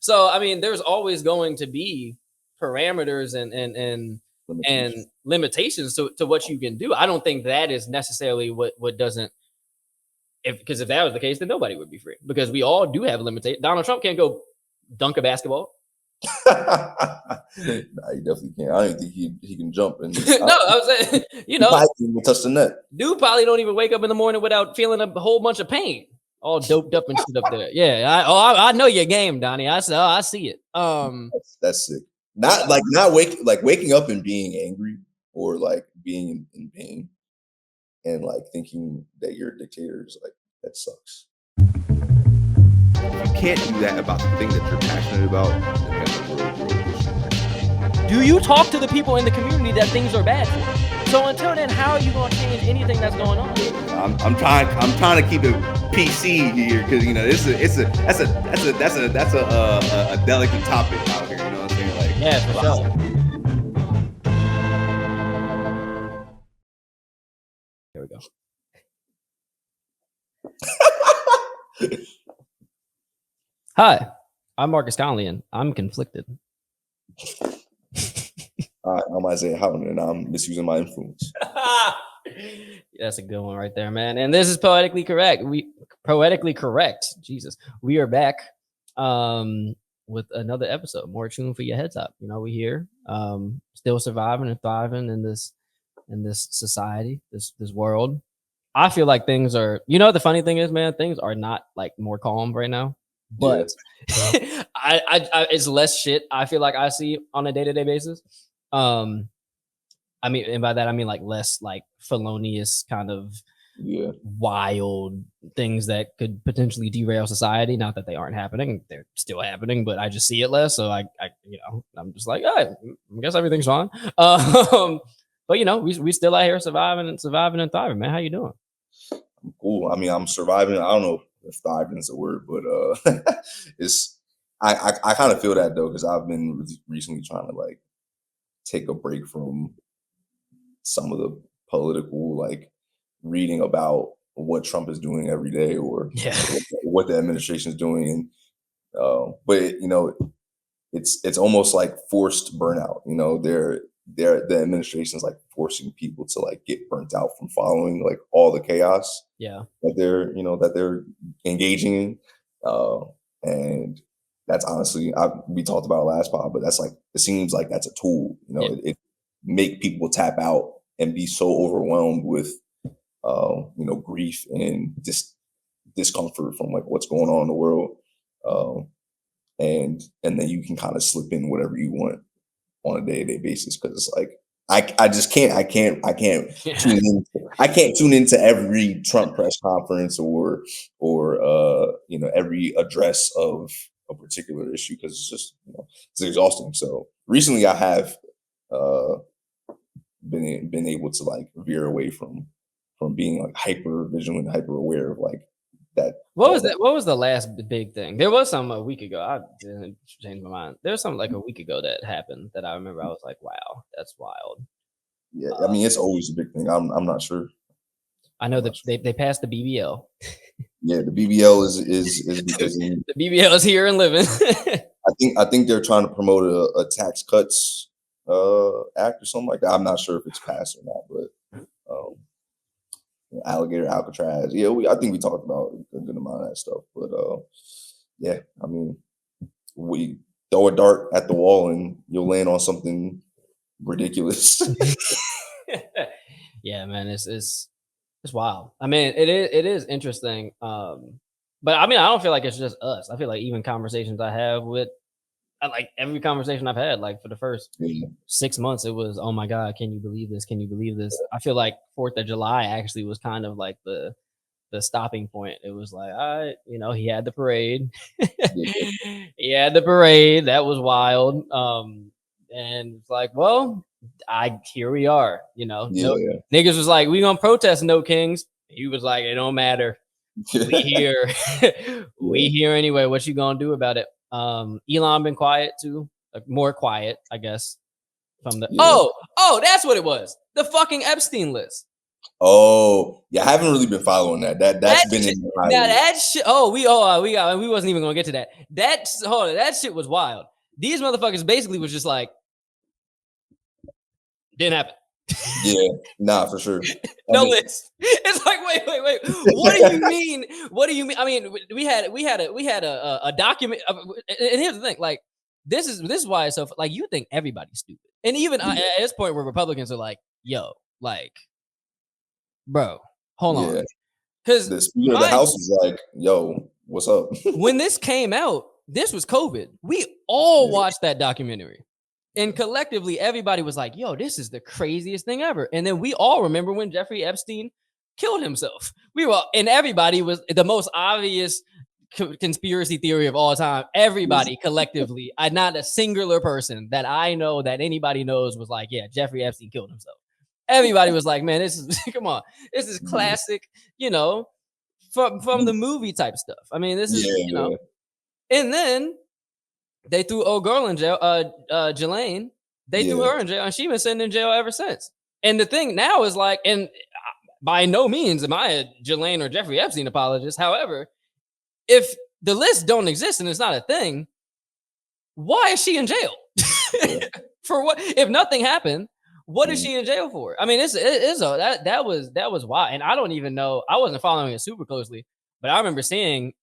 So I mean, there's always going to be parameters and limitations to what you can do. I don't think that is necessarily what doesn't. Because if that was the case, then nobody would be free, because we all do have limitations. Donald Trump can't go dunk a basketball. Nah, he definitely can't. I don't think he can jump. And no, I was saying, he can't even touch the net. Dude probably don't even wake up in the morning without feeling a whole bunch of pain, all doped up and shit up there. Yeah, I know your game, Donnie. I see it. That's sick. Not waking up and being angry, or like being in pain and like thinking that you're a dictator is like, that sucks. You can't do that about the thing that you're passionate about. Do you talk to the people in the community that things are bad for? So until then, how are you going to change anything that's going on? I'm trying to keep it PC here, because that's a delicate topic out here. You know what I'm saying? Like, yeah, for sure. Here we go. Hi, I'm Marcus Conley, and I'm conflicted. I'm Isaiah Howton, and I'm misusing my influence. That's a good one right there, man. And this is Poetically Correct. Poetically Correct. Jesus. We are back with another episode. More tune for your head top. You know, we here, still surviving and thriving in this society, this world. I feel like things are, the funny thing is, man, things are not like more calm right now. But yeah. I it's less shit I feel like I see on a day-to-day basis. I mean, and by that I mean like less like felonious kind of wild things that could potentially derail society. Not that they aren't happening; they're still happening, but I just see it less. So I'm just like, I guess everything's fine. But we still out here surviving and thriving, man. How you doing? I'm cool. I mean, I'm surviving. I don't know if thriving is a word, but it's I kind of feel that though, because I've been recently trying to like take a break from some of the political like reading about what Trump is doing every day, or what the administration is doing, and but it's almost like forced burnout. The administration is like forcing people to like get burnt out from following like all the chaos that they're engaging in, and that's honestly, we talked about last pod, but that's like, it seems like that's a tool. It make people tap out and be so overwhelmed with grief and discomfort from like what's going on in the world, and then you can kind of slip in whatever you want on a day-to-day basis, because it's like I can't tune into every Trump press conference or every address of a particular issue, because it's just it's exhausting. So recently I have been able to like veer away from being like hyper vigilant, hyper aware of like that. What was the last big thing? There was some a week ago. I didn't change my mind. There was something like a week ago that happened that I remember. I was like, wow, that's wild. Yeah, I mean, it's always a big thing. I'm not sure. I know that they passed the BBL. Yeah, the BBL is because the BBL is here and living. I think they're trying to promote a tax cuts act or something like that. I'm not sure if it's passed or not, but alligator Alcatraz. Yeah, I think we talked about a good amount of that stuff. But yeah, I mean, we throw a dart at the wall and you'll land on something ridiculous. Yeah, man, it's wild. I mean, it is interesting. But I mean, I don't feel like it's just us. I feel like even conversations I have with, like every conversation I've had, like for the first 6 months, it was, oh my God, can you believe this? Can you believe this? I feel like 4th of July actually was kind of like the stopping point. It was like, all right, he had the parade. He had the parade. That was wild. And it's like, well, here we are, Niggas was like, we gonna protest No Kings. He was like, it don't matter. We here. We here anyway. What you gonna do about it? Elon been quiet too, like more quiet, I guess. From the oh, that's what it was. The fucking Epstein list. Oh, yeah, I haven't really been following that. That's been in my Now that shit. Oh, we wasn't even gonna get to that. That shit was wild. These motherfuckers basically was just like, didn't happen. yeah, nah, for sure. No list. It's like, wait. What do you mean? What do you mean? I mean, we had a document. And here's the thing, like, this is why it's so, like, you think everybody's stupid, and even at this point where Republicans are like, yo, like, bro, hold on, Yeah, because the Speaker of the House is like, yo, what's up? when this came out, this was COVID. We all Yeah. watched that documentary. And collectively, everybody was like, yo, this is the craziest thing ever. And then we all remember when Jeffrey Epstein killed himself. And everybody was the most obvious conspiracy theory of all time. Everybody collectively, not a singular person that I know that anybody knows was like, yeah, Jeffrey Epstein killed himself. Everybody was like, man, this is, come on, this is classic, you know, from the movie type stuff. I mean, this is, you know, and then they threw old girl in jail, Jelaine. They threw her in jail, and she's been sitting in jail ever since. And the thing now is like, and by no means am I a Jelaine or Jeffrey Epstein apologist. However, if the list don't exist and it's not a thing, why is she in jail? For what? If nothing happened, what is she in jail for? I mean, that was wild. And I don't even know. I wasn't following it super closely, but I remember seeing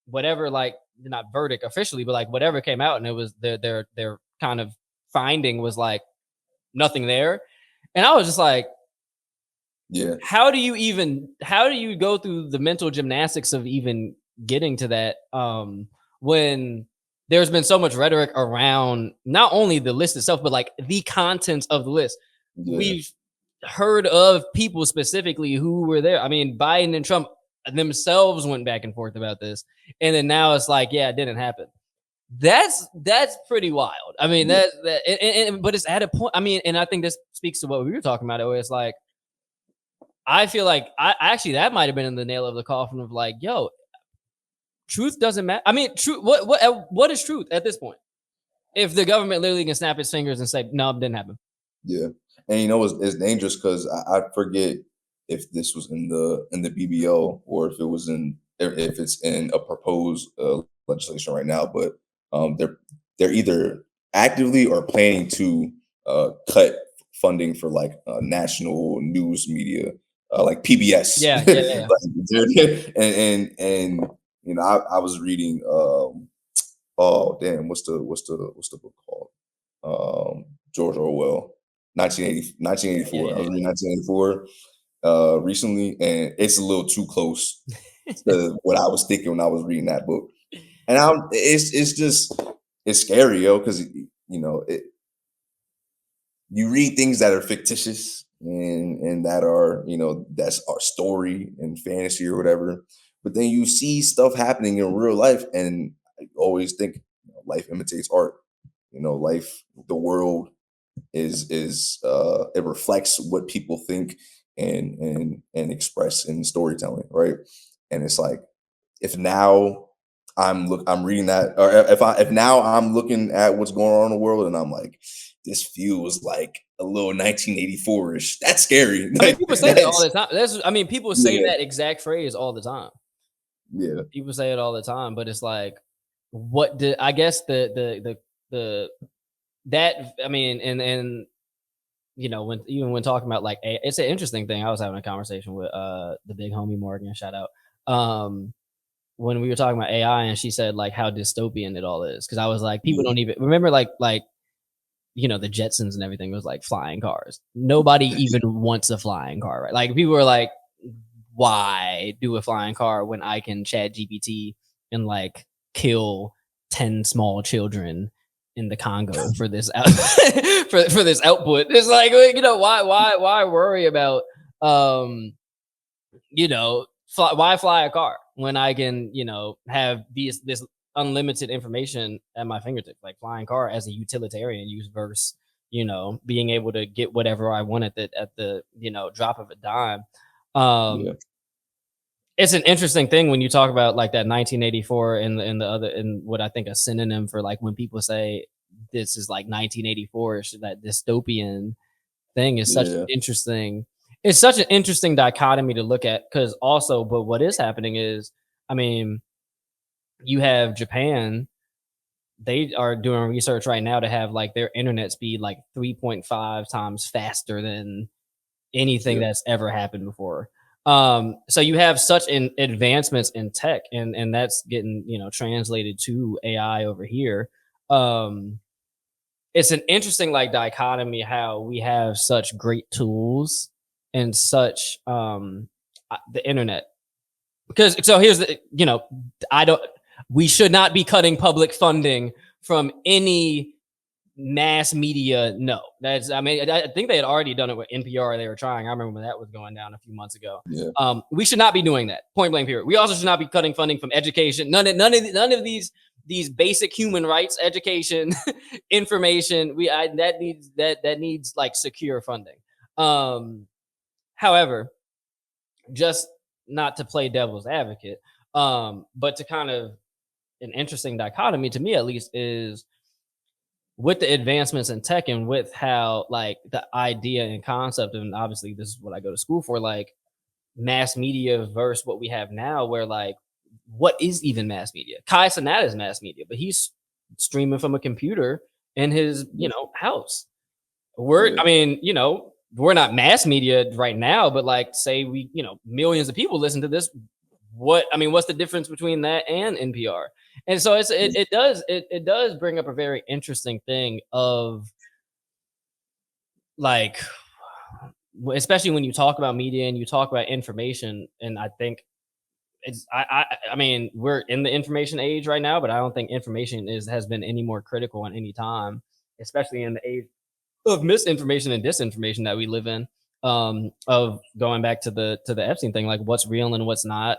whatever, like, not verdict officially, but like whatever came out, and it was their kind of finding was like nothing there. And I was just like, yeah, how do you go through the mental gymnastics of even getting to that when there's been so much rhetoric around not only the list itself, but like the contents of the list. We've heard of people specifically who were there. I mean, Biden and Trump themselves went back and forth about this, and then now it's like, yeah, it didn't happen. That's pretty wild. I mean, but it's at a point. I mean, and I think this speaks to what we were talking about. Where it's like, I feel like I actually, that might have been in the nail of the coffin of like, yo, truth doesn't matter. I mean, truth. What is truth at this point? If the government literally can snap its fingers and say, no, it didn't happen. Yeah, and you know, it's dangerous because I forget if this was in the BBO or if it was if it's in a proposed legislation right now. But they're either actively or planning to cut funding for like national news media, like PBS. Yeah. Like, and you know, I was reading. Oh damn, what's the book called? George Orwell, 1984. I was reading 1984 recently, and it's a little too close to what I was thinking when I was reading that book. And it's scary, yo, because you know you read things that are fictitious and that are, you know, that's our story and fantasy or whatever, but then you see stuff happening in real life, and I always think, you know, life imitates art. You know, the world is it reflects what people think and express in storytelling, right? And it's like, if now I'm reading that, or if now I'm looking at what's going on in the world, and I'm like, this feels like a little 1984ish. That's scary. I mean, people say that all the time. People say that exact phrase all the time. Yeah, people say it all the time, but it's like, I guess that I mean, and you know, when talking about like it's an interesting thing. I was having a conversation with the big homie Morgan, shout out, when we were talking about AI, and she said like how dystopian it all is, because I was like, people don't even remember like you know, the Jetsons and everything was like flying cars. Nobody even wants a flying car, right? Like, people are like, why do a flying car when I can chat GPT and like kill 10 small children in the Congo for this for this output? It's like, you know, why worry about you know, why fly a car when I can, you know, have this unlimited information at my fingertips? Like, flying car as a utilitarian use versus, you know, being able to get whatever I want at the you know, drop of a dime. It's an interesting thing when you talk about like that 1984 and the other, and what I think a synonym for like when people say this is like 1984ish, that dystopian thing is such an interesting. it's such an interesting dichotomy to look at, because also, but what is happening is, I mean, you have Japan. They are doing research right now to have like their internet speed like 3.5 times faster than anything Yeah. that's ever happened before. So you have such advancements in tech, and that's getting, you know, translated to AI over here. Um, it's an interesting like dichotomy how we have such great tools and such the internet. Because so here's the, you know, I don't we should not be cutting public funding from any mass media. No, that's, I mean, I think they had already done it with NPR. They were trying. I remember when that was going down a few months ago. Yeah. We should not be doing that. Point blank period. We also should not be cutting funding from education. None of these basic human rights, education, information. That needs like secure funding. However, just not to play devil's advocate, but to kind of, an interesting dichotomy to me at least is with the advancements in tech and with how like the idea and concept, and obviously this is what I go to school for, like mass media versus what we have now, where like what is even mass media? Kai Cenat is mass media, but he's streaming from a computer in his, you know, house. I mean, you know, we're not mass media right now, but like say we, you know, millions of people listen to this. What's the difference between that and NPR? And so it does bring up a very interesting thing of like, especially when you talk about media and you talk about information. And I think I mean, we're in the information age right now, but I don't think information has been any more critical in any time, especially in the age of misinformation and disinformation that we live in. Of going back to the Epstein thing, like what's real and what's not.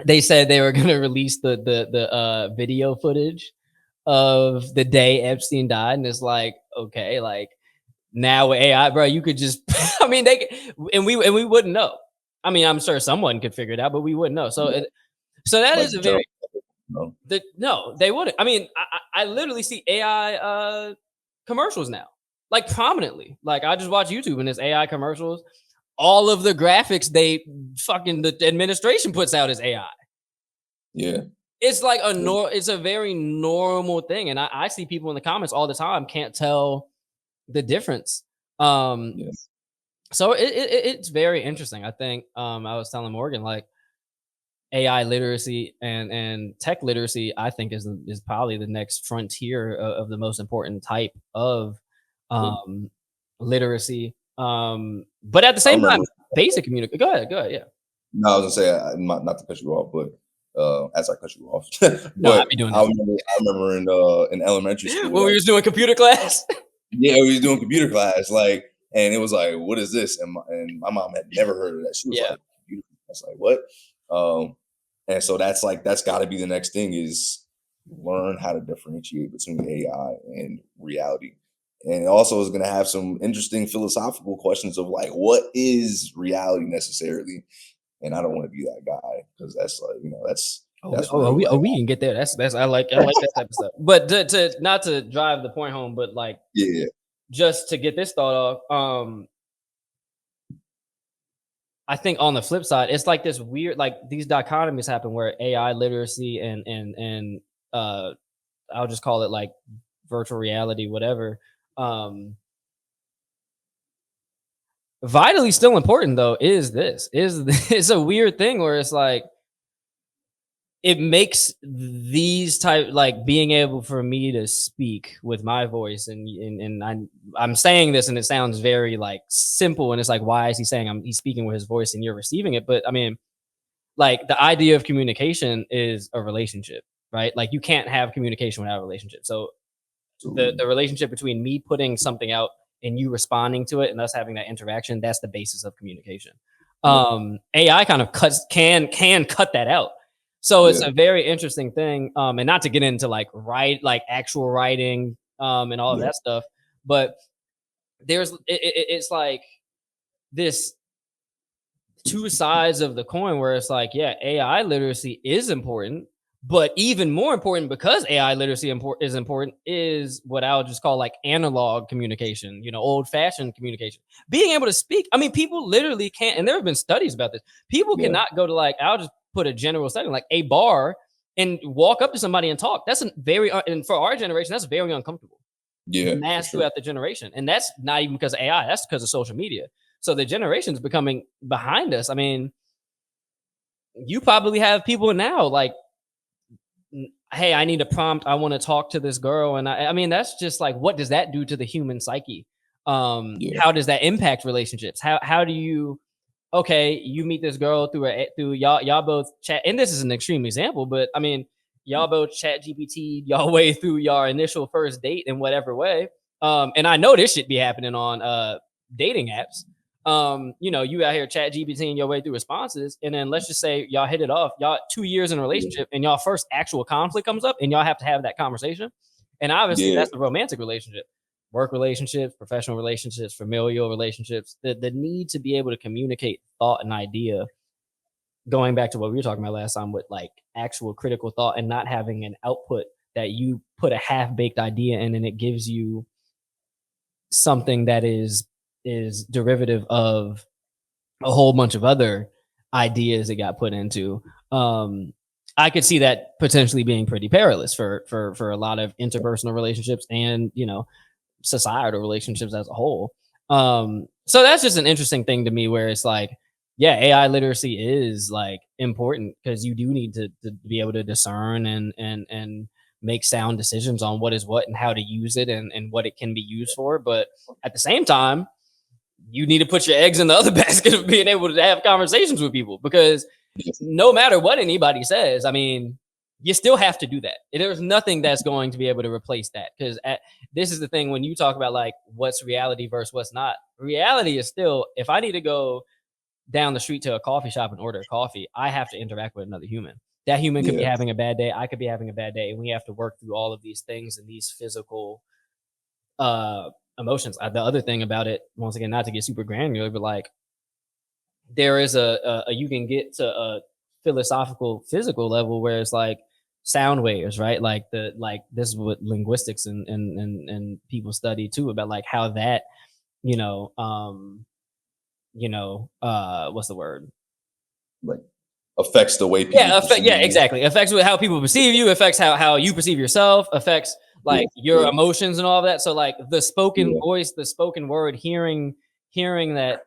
They said they were going to release the video footage of the day Epstein died, and it's like, okay, like now with AI, bro, you could just, I mean, we wouldn't know. I mean, I'm sure someone could figure it out, but we wouldn't know. So that Like is a Joe, very no. no, they wouldn't. I mean, I literally see AI commercials now, like prominently. Like I just watch YouTube and there's AI commercials. All of the graphics the administration puts out is AI. Yeah. It's like it's a very normal thing, and I see people in the comments all the time can't tell the difference. Yeah. So it's very interesting. I think I was telling Morgan, like AI literacy and tech literacy, I think is probably the next frontier of the most important type of literacy. But at the I same time, remember. basic communication. Go ahead. Yeah. No, I was gonna say not to cut you off, but as I cut you off, No, I'd but be doing I this. remember in elementary school When we like, was doing computer class. yeah, we was doing computer class, like, and it was like, what is this? And my mom had never heard of that. She was Yeah. like, computer class, like what? And so that's got to be the next thing, is learn how to differentiate between AI and reality. And it also is going to have some interesting philosophical questions of like, what is reality necessarily? And I don't want to be that guy, because that's like, that's real. We can get there. That's I like that type of stuff. But to not to drive the point home, but like Yeah, just to get this thought off, I think on the flip side, it's like this weird, like these dichotomies happen where AI literacy and I'll just call it like virtual reality, whatever. Vitally still important though is it's a weird thing where it's like it makes these type, like being able for me to speak with my voice and I'm saying this and it sounds very like simple, and it's like, why is he saying he's speaking with his voice and you're receiving it? But I mean, like the idea of communication is a relationship, right? Like you can't have communication without a relationship. So the relationship between me putting something out and you responding to it and us having that interaction, that's the basis of communication. AI kind of can cut that out. So it's a very interesting thing. And not to get into like actual writing and all of that stuff, but it's like this two sides of the coin where it's like, yeah, AI literacy is important, But even more important, because AI literacy is important, is what I would just call like analog communication, old fashioned communication. Being able to speak. I mean, people literally can't, and there have been studies about this. People Yeah. cannot go to, like, I'll just put a general setting, like a bar, and walk up to somebody and talk. That's and for our generation, that's very uncomfortable. Yeah, for Mass sure. throughout the generation. And that's not even because of AI, that's because of social media. So the generation's becoming behind us. I mean, you probably have people now like, hey, I need a prompt. I want to talk to this girl. And I mean, that's just like, what does that do to the human psyche? Yeah. How does that impact relationships? How do you, okay, you meet this girl through y'all both chat, and this is an extreme example, but I mean, y'all both chat GPT y'all way through your initial first date in whatever way. And I know this should be happening on dating apps. You out here chat GPTing your way through responses, and then let's just say y'all hit it off, y'all 2 years in a relationship, and y'all first actual conflict comes up, and y'all have to have that conversation. And obviously, Yeah. that's a romantic relationship, work relationships, professional relationships, familial relationships. The need to be able to communicate thought and idea. Going back to what we were talking about last time with like actual critical thought and not having an output that you put a half baked idea in, and it gives you something that is derivative of a whole bunch of other ideas that got put into. I could see that potentially being pretty perilous for a lot of interpersonal relationships and societal relationships as a whole. So that's just an interesting thing to me, where it's like, yeah, AI literacy is like important because you do need to be able to discern and make sound decisions on what is what and how to use it and what it can be used for. But at the same time, you need to put your eggs in the other basket of being able to have conversations with people, because no matter what anybody says, I mean, you still have to do that. There's nothing that's going to be able to replace that, because this is the thing when you talk about like what's reality versus what's not. Reality is still, if I need to go down the street to a coffee shop and order coffee, I have to interact with another human. That human could be Yeah. having a bad day. I could be having a bad day. And we have to work through all of these things and these physical emotions. The other thing about it, once again, not to get super granular, but like there is a you can get to a philosophical physical level where it's like sound waves, right? Like this is what linguistics and people study too, about like how that, what's the word? Like affects the way people perceive you. Exactly. Affects with how people perceive you, affects how you perceive yourself, affects like your emotions and all of that. So like the spoken voice, the spoken word, hearing that,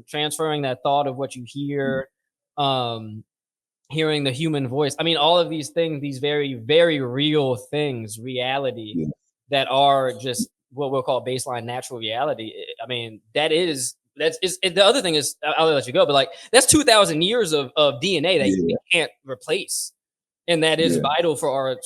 transferring that thought of what you hear, hearing the human voice. I mean, all of these things, these very, very real things, reality, that are just what we'll call baseline natural reality. I mean, the other thing is, I'll let you go, but like that's 2,000 years of DNA that you can't replace, and that is vital for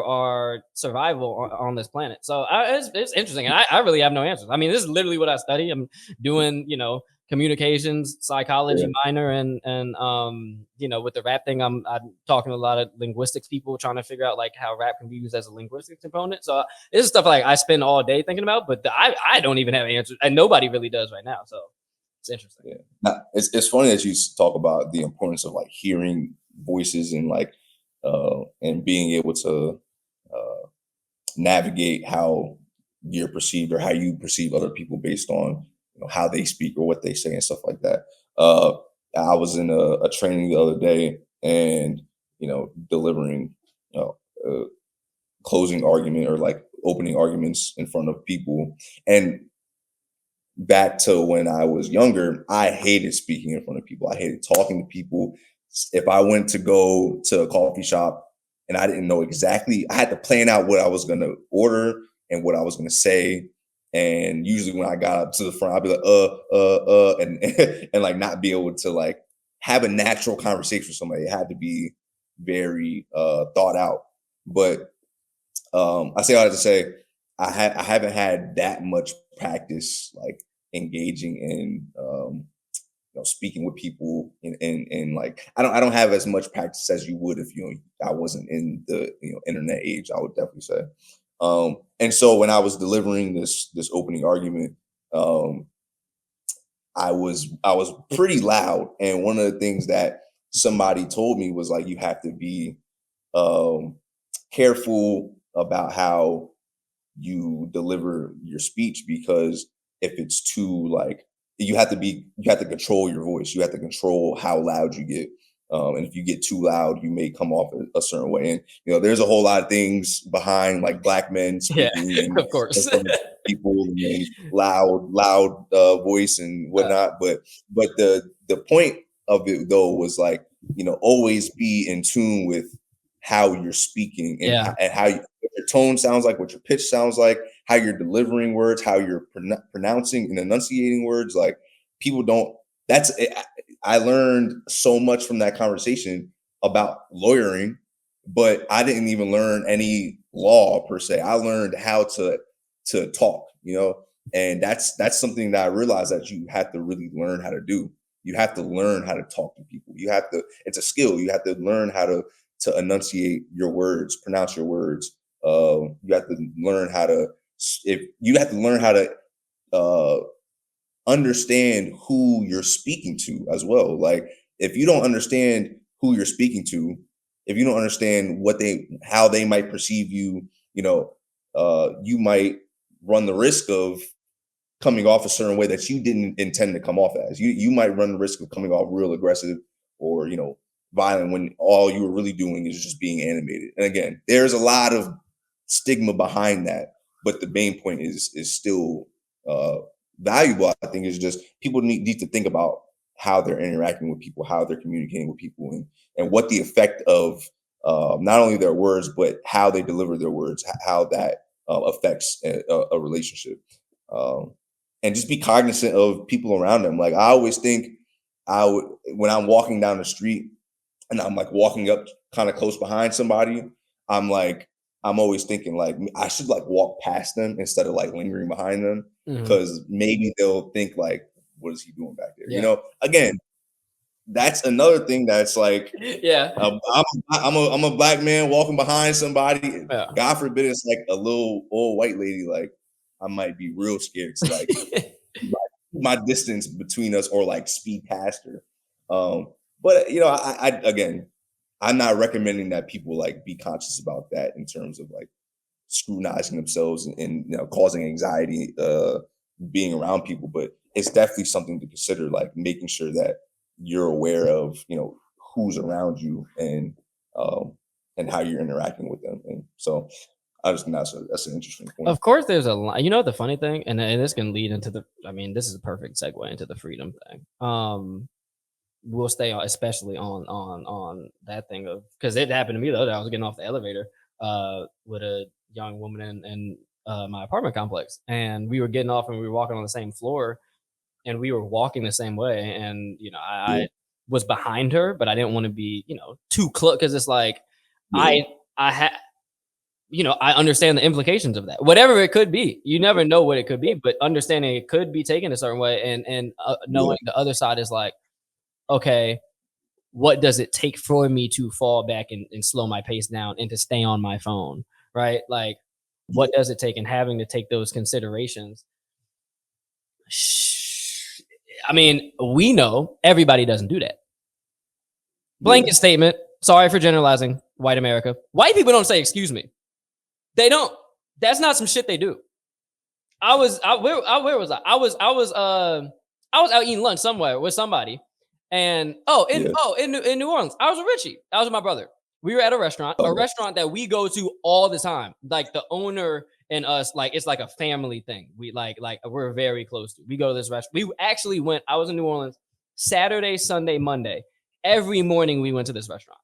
our survival on this planet. So it's interesting, and I really have no answers. I mean, this is literally what I study. I'm doing communications psychology minor, and with the rap thing, I'm talking to a lot of linguistics people, trying to figure out like how rap can be used as a linguistic component. So this is stuff like I spend all day thinking about, but I don't even have answers, and nobody really does right now. So it's interesting. Yeah. Now, it's funny that you talk about the importance of like hearing voices and like and being able to navigate how you're perceived or how you perceive other people based on how they speak or what they say and stuff like that. I was in a training the other day, and delivering a closing argument or like opening arguments in front of people. And back to when I was younger, I hated speaking in front of people. I hated talking to people. If I went to go to a coffee shop and I didn't know exactly, I had to plan out what I was going to order and what I was going to say. And usually when I got up to the front, I'd be like, and and like not be able to like have a natural conversation with somebody. It had to be very thought out. But I say all that to say, I haven't had that much practice like engaging in speaking with people in like I don't have as much practice as you would if I wasn't in the internet age, I would definitely say. And so when I was delivering this opening argument, I was pretty loud, and one of the things that somebody told me was like, you have to be careful about how you deliver your speech, because if it's too like, you have to control your voice. You have to control how loud you get. And if you get too loud, you may come off a certain way. And there's a whole lot of things behind like black men Yeah, speaking and of course. people and loud voice and whatnot. But the point of it though was like, always be in tune with how you're speaking and, Yeah. how what your tone sounds like, what your pitch sounds like, how you're delivering words, how you're pronouncing and enunciating words. Like people don't. I learned so much from that conversation about lawyering, but I didn't even learn any law per se. I learned how to talk, and that's something that I realized that you have to really learn how to do. You have to learn how to talk to people. It's a skill. You have to learn how to enunciate your words, pronounce your words. You have to learn how to understand who you're speaking to as well. Like if you don't understand who you're speaking to, if you don't understand how they might perceive you, you might run the risk of coming off a certain way that you didn't intend to come off as. You might run the risk of coming off real aggressive or violent when all you were really doing is just being animated. And again, there's a lot of stigma behind that, but the main point is still valuable. I think is just people need to think about how they're interacting with people, how they're communicating with people, and what the effect of not only their words but how they deliver their words, how that affects a relationship, and just be cognizant of people around them. Like I always think when I'm walking down the street and I'm like walking up kind of close behind somebody, I'm always thinking like I should like walk past them instead of like lingering behind them, because maybe they'll think like, what is he doing back there? Yeah. Again, that's another thing that's like, yeah. I'm a black man walking behind somebody. Yeah. God forbid it's like a little old white lady. Like I might be real scared to like my distance between us or like speed past her. But I again, I'm not recommending that people like be conscious about that in terms of like scrutinizing themselves and causing anxiety being around people. But it's definitely something to consider, like making sure that you're aware of who's around you and how you're interacting with them. And so I just think that's an interesting point. Of course, there's a line. The funny thing, and this can lead into this is a perfect segue into the freedom thing. We'll stay on, especially on that thing of, because it happened to me the other day. I was getting off the elevator with a young woman in my apartment complex, and we were getting off and we were walking on the same floor, and we were walking the same way, and I was behind her, but I didn't want to be too close, because it's like I understand the implications of that, whatever it could be. You never know what it could be, but understanding it could be taken a certain way, and knowing the other side is like, okay, what does it take for me to fall back and slow my pace down and to stay on my phone, right? Like, what does it take, and having to take those considerations. I mean, we know everybody doesn't do that. Blanket statement. Sorry for generalizing white America. White people don't say excuse me. They don't. That's not some shit they do. Where was I? I was out eating lunch somewhere with somebody, and in New Orleans, I was with Richie. I was with my brother. We were at a restaurant that we go to all the time. Like the owner and us, like it's like a family thing. We like we're very close to. We go to this restaurant. We actually went. I was in New Orleans Saturday, Sunday, Monday. Every morning we went to this restaurant.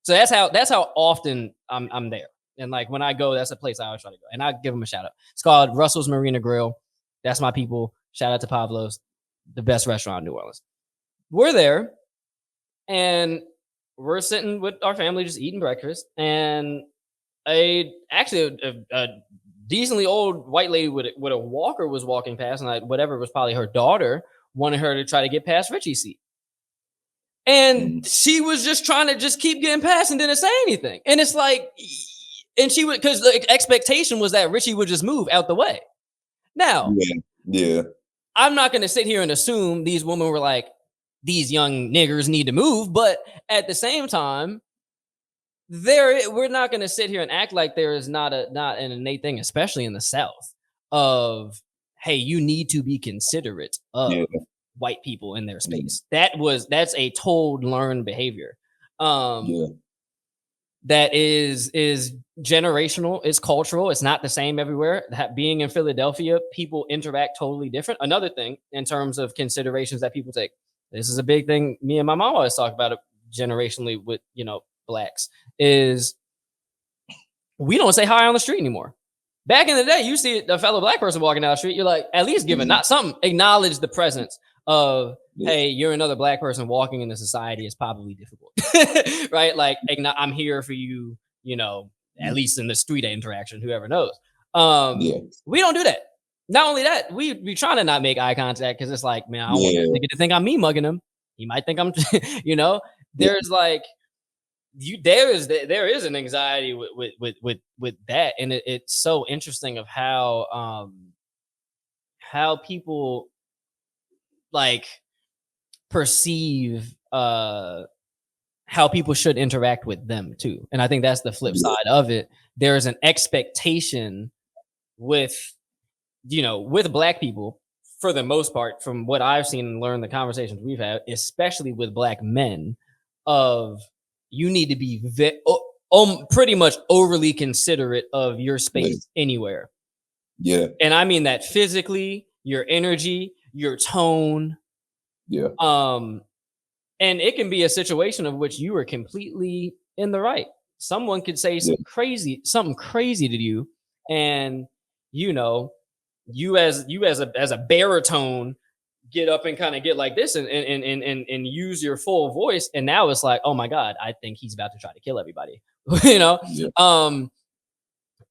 So that's how often I'm there. And like when I go, that's a place I always try to go. And I give them a shout out. It's called Russell's Marina Grill. That's my people. Shout out to Pablo's, the best restaurant in New Orleans. We're there, and we're sitting with our family just eating breakfast. And a decently old white lady with a walker was walking past, and whatever was probably her daughter wanted her to try to get past Richie's seat. And she was just trying to just keep getting past and didn't say anything. And it's like, and she would, because the expectation was that Richie would just move out the way. Now, yeah, I'm not going to sit here and assume these women were like, these young niggers need to move. But at the same time, we're not going to sit here and act like there is not an innate thing, especially in the South, of, hey, you need to be considerate of white people in their space. That's a told, learned behavior. That is generational, it's cultural, it's not the same everywhere. Being in Philadelphia, people interact totally different. Another thing in terms of considerations that people take, this is a big thing me and my mom always talk about it generationally with, blacks, is we don't say hi on the street anymore. Back in the day, you see a fellow black person walking down the street, you're like, at least give it not something, acknowledge the presence of, hey, you're another black person walking in the society is probably difficult, right? Like, I'm here for you, at least in the street interaction, whoever knows. We don't do that. Not only that, we trying to not make eye contact because it's like, man, I don't want this nigga to think I'm me mugging him. He might think I'm, there's like, there is an anxiety with that, and it's so interesting of how people like perceive how people should interact with them too. And I think that's the flip side of it. There's an expectation with black people, for the most part, from what I've seen and learned, the conversations we've had, especially with black men, of you need to be pretty much overly considerate of your space anywhere. Yeah. And I mean that physically, your energy, your tone. Yeah. And it can be a situation of which you are completely in the right. Someone could say something crazy to you, and you as a baritone get up and kind of get like this and use your full voice, and now it's like, oh my God, I think he's about to try to kill everybody.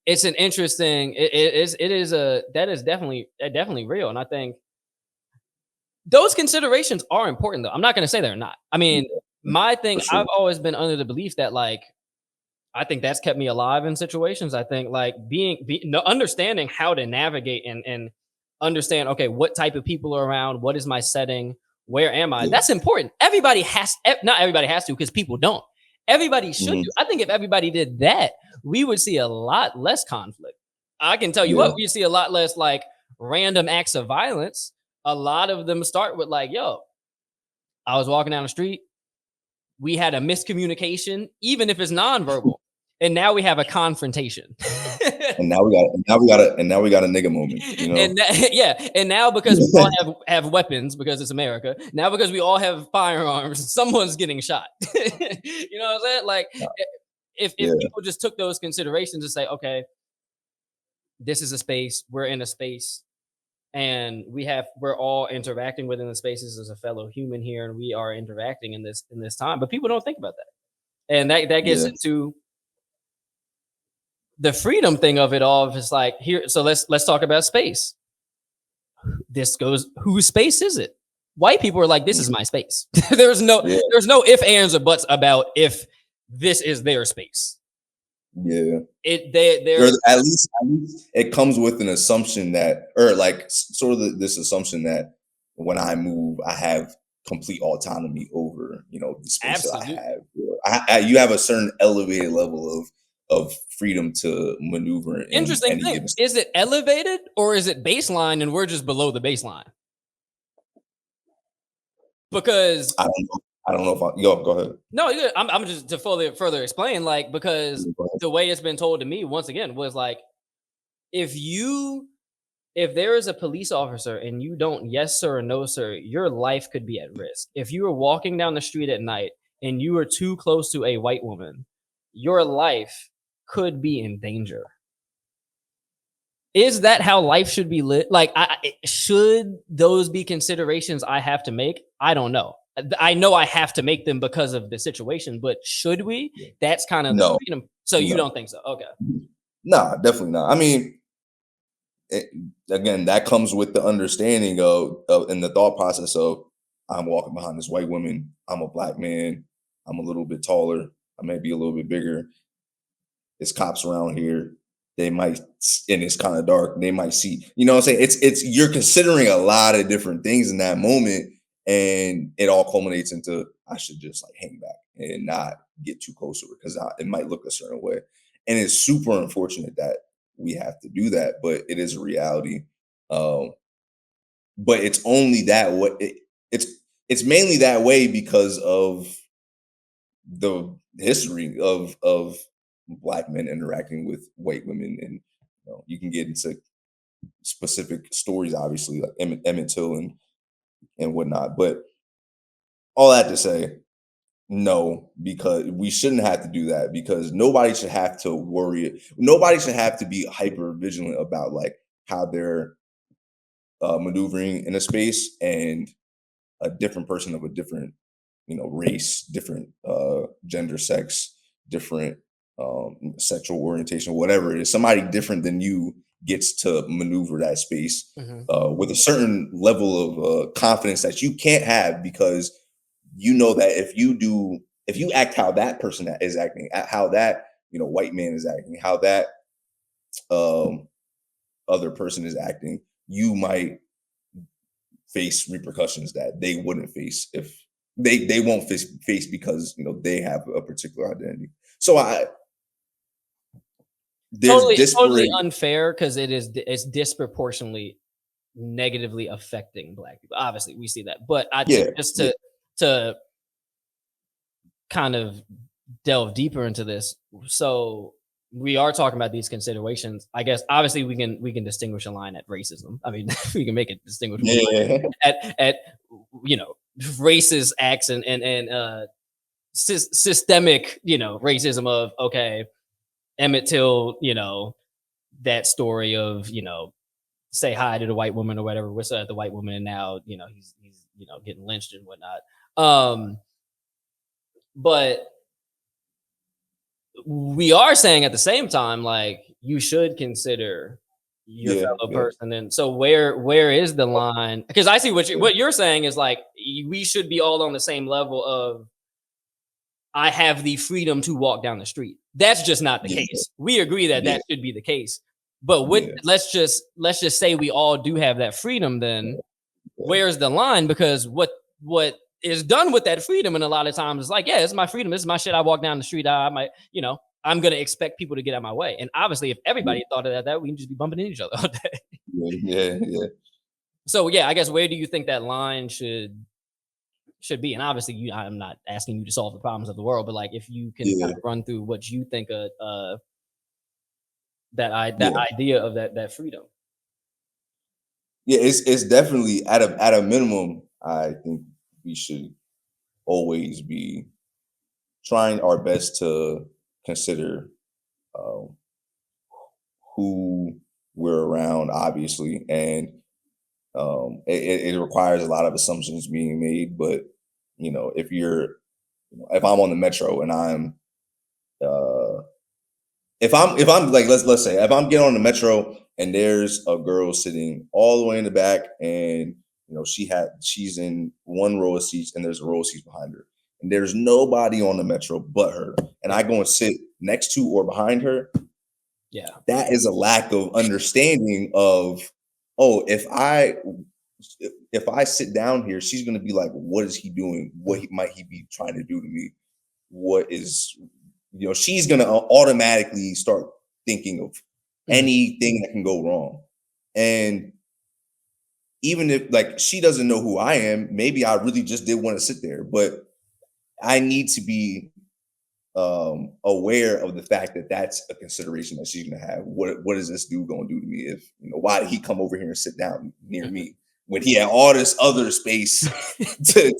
It's an interesting. That is definitely real, and I think those considerations are important, though. I'm not going to say they're not. I mean, my thing, sure. I've always been under the belief that, like, I think that's kept me alive in situations. I think, like, understanding how to navigate and understand, okay, what type of people are around, what is my setting, where am I? That's important. Not everybody has to, because people don't. Everybody should do. I think if everybody did that, we would see a lot less conflict. I can tell you what, we see a lot less like random acts of violence. A lot of them start with like, yo, I was walking down the street. We had a miscommunication, even if it's nonverbal. And now we have a confrontation. and now we got a nigga moment. And now because we all have weapons, because it's America. Now because we all have firearms, someone's getting shot. You know what I'm saying? Like, if people just took those considerations to say, okay, this is a space, we're in a space, and we're all interacting within the spaces as a fellow human here, and we are interacting in this time. But people don't think about that, and that gets into the freedom thing of it all. If it's like, here, so let's talk about space. This goes, whose space is it? White people are like, this is my space. there's no ifs, ands, or buts about if this is their space. Yeah. At least it comes with an assumption that, or like sort of this assumption that when I move, I have complete autonomy over, the space that I have. You have a certain elevated level of freedom to maneuver. Interesting thing. Is it elevated or is it baseline and we're just below the baseline? Because I don't know if go ahead. No, I'm just to further explain, like, because the way it's been told to me once again was like, if there is a police officer and you don't yes sir or no sir, your life could be at risk. If you were walking down the street at night and you were too close to a white woman, your life could be in danger. Is that how life should be lived? Like, should those be considerations I have to make? I don't know. I know I have to make them because of the situation, but should we? That's kind of the freedom. So you don't think so? Okay. Nah, definitely not. I mean, again, that comes with the understanding of and the thought process of, I'm walking behind this white woman. I'm a black man. I'm a little bit taller. I may be a little bit bigger. There's cops around here. They might, and it's kind of dark. They might see, you know what I'm saying? It's you're considering a lot of different things in that moment. and it all culminates into I should just like hang back and not get too close to it because it might look a certain way. And it's super unfortunate that we have to do that, but it is a reality. But it's only that way. It's mainly that way because of the history of Black men interacting with white women, and you can get into specific stories, obviously, like Emmett Till and whatnot. But all that to say, no, because we shouldn't have to do that because nobody should have to worry. Nobody should have to be hyper vigilant about like how they're maneuvering in a space, and a different person of a different, race, different gender, sex, different sexual orientation, whatever it is, somebody different than you gets to maneuver that space with a certain level of confidence that you can't have because you know that if you act how that person is acting, how that white man is acting, how that other person is acting, you might face repercussions that they wouldn't face if they won't face because they have a particular identity. So there's totally unfair because it's disproportionately negatively affecting Black people. Obviously, we see that, but I think just to kind of delve deeper into this, so we are talking about these considerations. I guess obviously we can distinguish a line at racism. I mean, we can make it distinguishable at racist acts and systemic racism of okay, Emmett Till, that story of say hi to the white woman or whatever, whistle at the white woman, and now he's getting lynched and whatnot. But we are saying at the same time, like, you should consider your fellow person. And so where is the line? Because I see what you're saying is like, we should be all on the same level of, I have the freedom to walk down the street. That's just not the case. We agree that that should be the case. But let's just say we all do have that freedom, then where's the line? Because what is done with that freedom, and a lot of times it's like, yeah, it's my freedom, this is my shit, I walk down the street, I might, I'm gonna expect people to get out of my way. And obviously if everybody thought of that, we can just be bumping into each other all day. So I guess where do you think that line should be? And obviously I'm not asking you to solve the problems of the world, but like if you can kind of run through what you think of that idea of that freedom. It's definitely at a minimum, I think we should always be trying our best to consider who we're around, obviously, and it requires a lot of assumptions being made. But if I'm on the metro and I'm if I'm like let's say if I'm getting on the metro and there's a girl sitting all the way in the back, and she's in one row of seats and there's a row of seats behind her, and there's nobody on the metro but her, and I go and sit next to or behind her, that is a lack of understanding of, if I sit down here, she's going to be like, what is he doing? Might he be trying to do to me? What is, she's going to automatically start thinking of anything that can go wrong. And even if like she doesn't know who I am, maybe I really just did want to sit there, but I need to be aware of the fact that that's a consideration that she's going to have. What is this dude going to do to me? If why did he come over here and sit down near me when he had all this other space to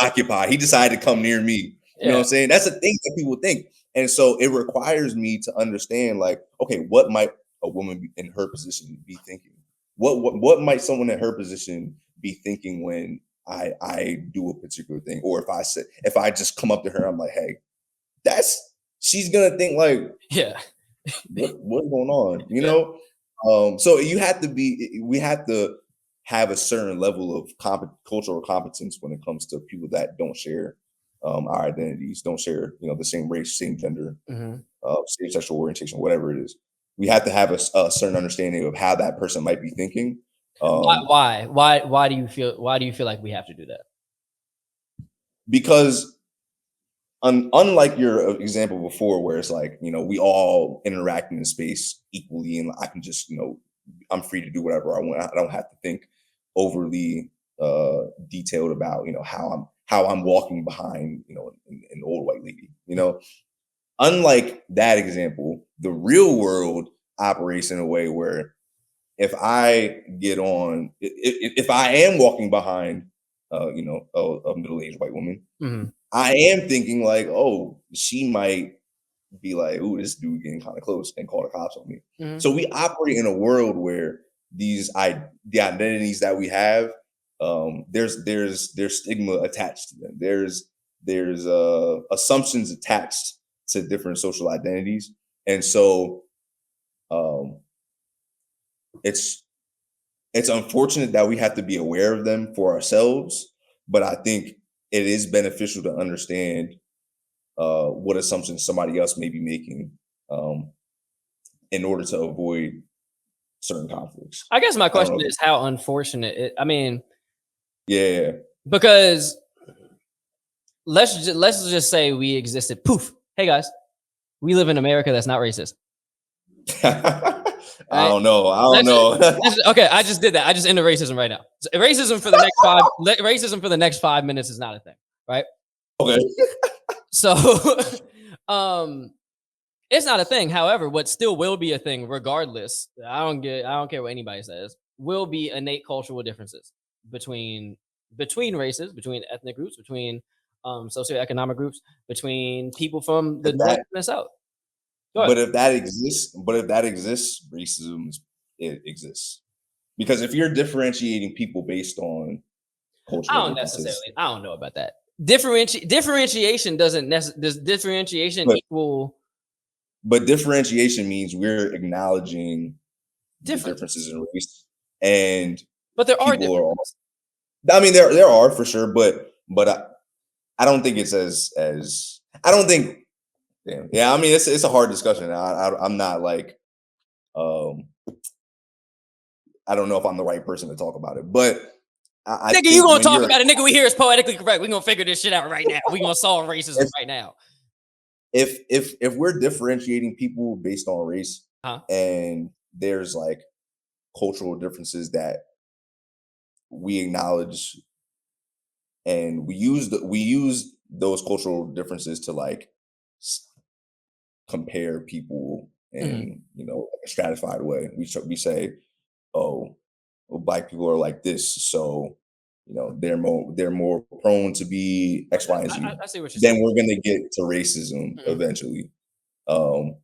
occupy? He decided to come near me. You know what I'm saying? That's the thing that people think. And so it requires me to understand, like, okay, what might a woman in her position be thinking? What might someone in her position be thinking when I do a particular thing? Or if I just come up to her, I'm like, hey, she's gonna think like, what's going on? So we have to have a certain level of cultural competence when it comes to people that don't share our identities, don't share the same race, same gender, same sexual orientation, whatever it is. We have to have a certain understanding of how that person might be thinking. Why do you feel like we have to do that? because unlike your example before, where it's like, we all interact in space equally, and I can just, I'm free to do whatever I want. I don't have to think overly detailed about, how I'm walking behind, an old white lady. Unlike that example, the real world operates in a way where if I get on, if I am walking behind, a middle-aged white woman, Mhm. I am thinking like, oh, she might be like, "Ooh, this dude getting kind of close," and call the cops on me. Mhm. So we operate in a world where the identities that we have, there's stigma attached to them. There's assumptions attached to different social identities, and so um, it's unfortunate that we have to be aware of them for ourselves. But I think it is beneficial to understand what assumptions somebody else may be making, um, in order to avoid certain conflicts. I guess my I don't question know. is how unfortunate it, I mean, Yeah. because let's just say we existed. Poof. Hey guys, we live in America that's not racist. I Right? don't know. I don't know. Okay, I just did that. I just ended racism right now. So racism for the next racism for the next 5 minutes is not a thing, right? Okay. So, it's not a thing. However, what still will be a thing, regardless, I don't care what anybody says, will be innate cultural differences between races, between ethnic groups, between socioeconomic groups, between people from the If north that, and the south. Go ahead. if that exists, it exists. Because if you're differentiating people based on cultural differences, I don't know about that. Differentiation doesn't does differentiation but equal differentiation means we're acknowledging the difference? differences in race, and But there are people are all, differences. I mean, there are for sure, but I don't think it's as I don't think. Yeah. I mean, it's a hard discussion. I'm not like, um, I don't know if I'm the right person to talk about it, but I Nigga, you think gonna when talk you're about it, nigga. We here is poetically correct. We gonna figure this shit out right now. We gonna solve racism right now. if we're differentiating people based on race, Huh? and there's like cultural differences that we acknowledge, and we use those cultural differences to like compare people Mhm. in, a stratified way. We say, oh, well, black people are like this, so they're more prone to be X, Y, and Z. I see what you're saying. Then we're gonna get to racism Mhm. eventually. Um,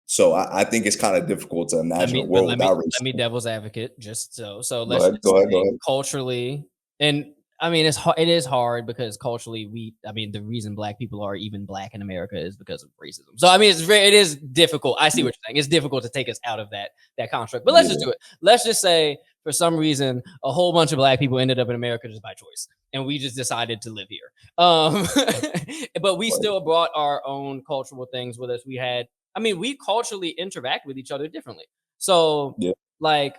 so I think it's kind of difficult to imagine a world Let without me racism. devil's advocate. Just so Go let's ahead, just go ahead, go say ahead. culturally, and I mean it is hard because culturally I mean the reason black people are even black in America is because of racism. So I mean it is difficult. I see Yeah, what you're saying. It's difficult to take us out of that construct. But let's just yeah, do it. Let's just say for some reason a whole bunch of black people ended up in America just by choice, and we just decided to live here. But we right, still brought our own cultural things with us. We culturally interact with each other differently. So, yeah, like,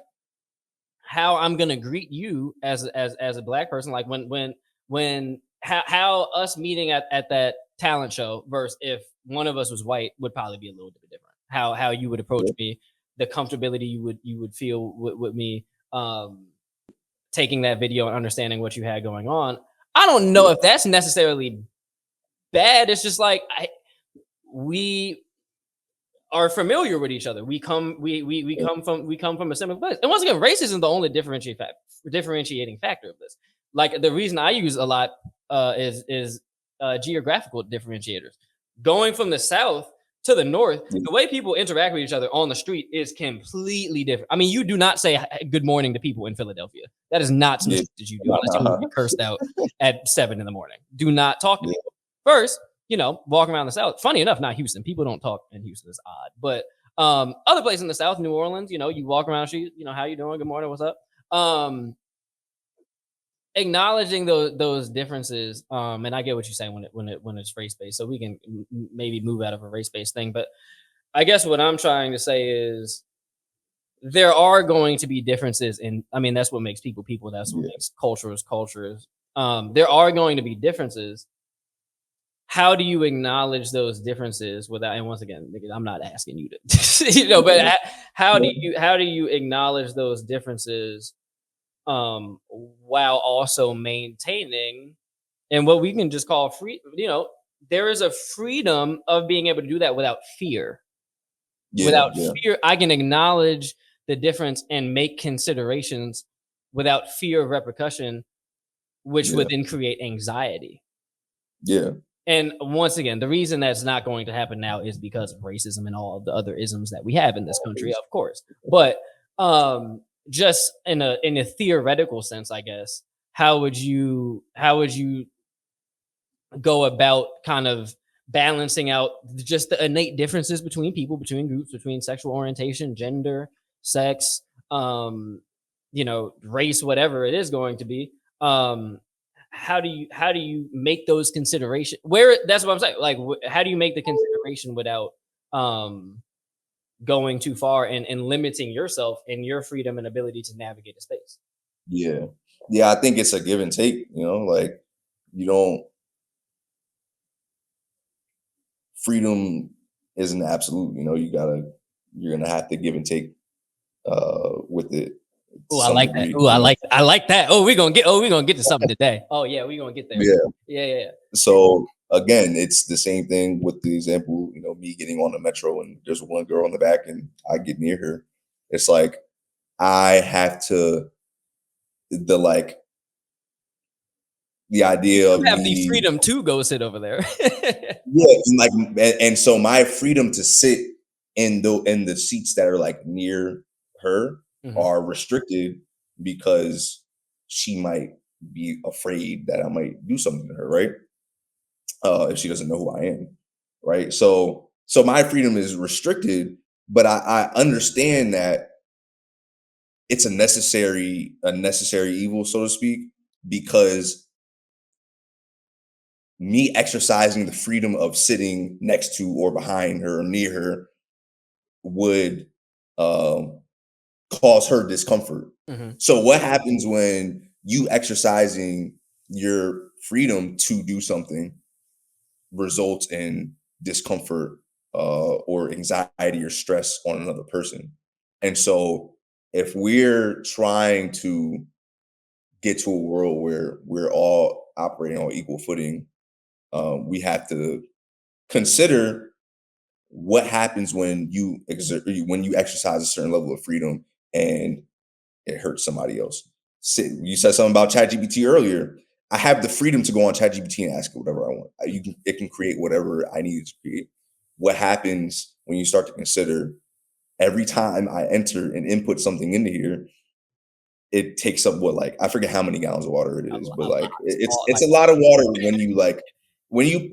how I'm gonna greet you as a black person, like when how us meeting at that talent show versus if one of us was white would probably be a little bit different. How you would approach yeah, me, the comfortability you would feel with me, taking that video and understanding what you had going on. I don't know yeah, if that's necessarily bad. It's just like we are familiar with each other. yeah, We come from a similar place. And once again, race isn't the only differentiating factor of this. Like the reason I use a lot is geographical differentiators. Going from the south to the north, yeah. the way people interact with each other on the street is completely different. I mean, you do not say good morning to people in Philadelphia. That is not some Yeah. shit that you do unless you want to be cursed out at 7 in the morning. Do not talk to Yeah. people. First, walking around the South. Funny enough, not Houston. People don't talk in Houston. It's odd. But other places in the South, New Orleans, you walk around the street, how you doing? Good morning, what's up? Acknowledging those differences, and I get what you're saying when it's race based. So we can maybe move out of a race based thing. But I guess what I'm trying to say is there are going to be differences in. I mean, that's what makes people people. That's what Yeah. makes cultures cultures. there are going to be differences. How do you acknowledge those differences without? And once again, I'm not asking you to, but how do you acknowledge those differences while also maintaining and what we can just call free? There is a freedom of being able to do that without fear. Without fear, I can acknowledge the difference and make considerations without fear of repercussion, which would then create anxiety. Yeah. And once again, the reason that's not going to happen now is because of racism and all of the other isms that we have in this country, of course. But just in a theoretical sense, I guess, how would you go about kind of balancing out just the innate differences between people, between groups, between sexual orientation, gender, sex, race, whatever it is going to be? How do you make those considerations? That's what I'm saying. Like, how do you make the consideration without going too far and limiting yourself and your freedom and ability to navigate a space? Yeah. I think it's a give and take. Like you don't. Freedom isn't absolute. You're gonna have to give and take with it. Oh, I like that. Oh, I like that. Oh, we're gonna get to something today. Oh yeah, we're gonna get there. Yeah. So again, it's the same thing with the example, me getting on the metro and there's one girl in the back and I get near her. It's like I have to the idea of you have the freedom to go sit over there. And so my freedom to sit in the seats that are like near her are restricted because she might be afraid that I might do something to her, right? If she doesn't know who I am, right? So my freedom is restricted, but I understand that it's a necessary evil, so to speak, because me exercising the freedom of sitting next to or behind her or near her would cause her discomfort. So what happens when you exercising your freedom to do something results in discomfort or anxiety or stress on another person? And so if we're trying to get to a world where we're all operating on equal footing, we have to consider what happens when you exercise a certain level of freedom and it hurts somebody else. You said something about ChatGPT earlier. I have the freedom to go on ChatGPT and ask it whatever I want. It can create whatever I need it to create. What happens when you start to consider every time I enter and input something into here, it takes up I forget how many gallons of water it is, but it's a lot of water when you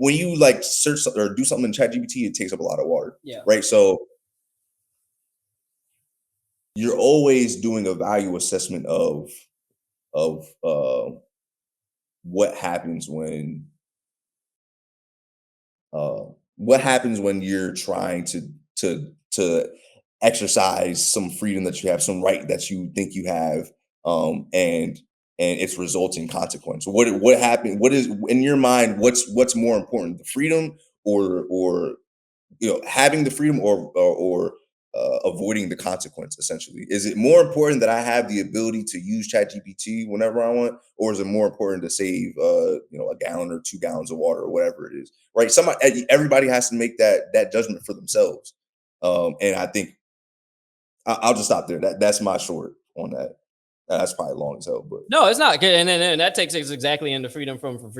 search or do something in ChatGPT, it takes up a lot of water. Yeah. Right. So you're always doing a value assessment of what happens when you're trying to exercise some freedom that you have, some right that you think you have, and its resulting consequence. What happened? What is in your mind? What's more important, the freedom or having the freedom or avoiding the consequence? Essentially, is it more important that I have the ability to use ChatGPT whenever I want, or is it more important to save a gallon or 2 gallons of water or whatever it is? Right. Everybody has to make that judgment for themselves. And I think I'll just stop there. That's my short on that. That's probably long as hell, but no, it's not. And that takes us exactly into freedom from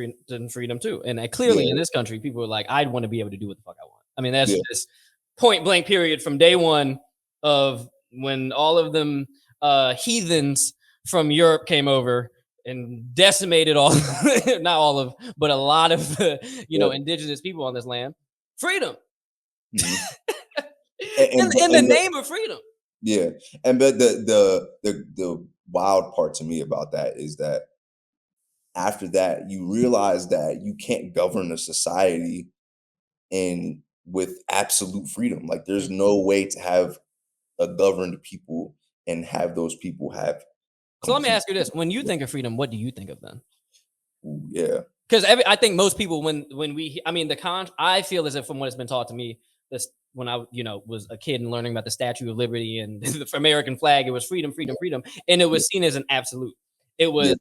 freedom too. And clearly in this country, people are like, I'd want to be able to do what the fuck I want. I mean, that's just point blank period from day one of when all of them heathens from Europe came over and decimated not all of, but a lot of indigenous people on this land. Freedom. In the name of freedom. Yeah. And but the wild part to me about that is that after that, you realize that you can't govern a society with absolute freedom. Like there's no way to have a governed people and have those people have. So let me ask you this: when you think of freedom, what do you think of then? Ooh, yeah. Because I think most people when we I mean I feel as if from what has been taught to me this when I was a kid and learning about the Statue of Liberty and the American flag, it was freedom, freedom, freedom, and it was seen as an absolute. It was Yeah.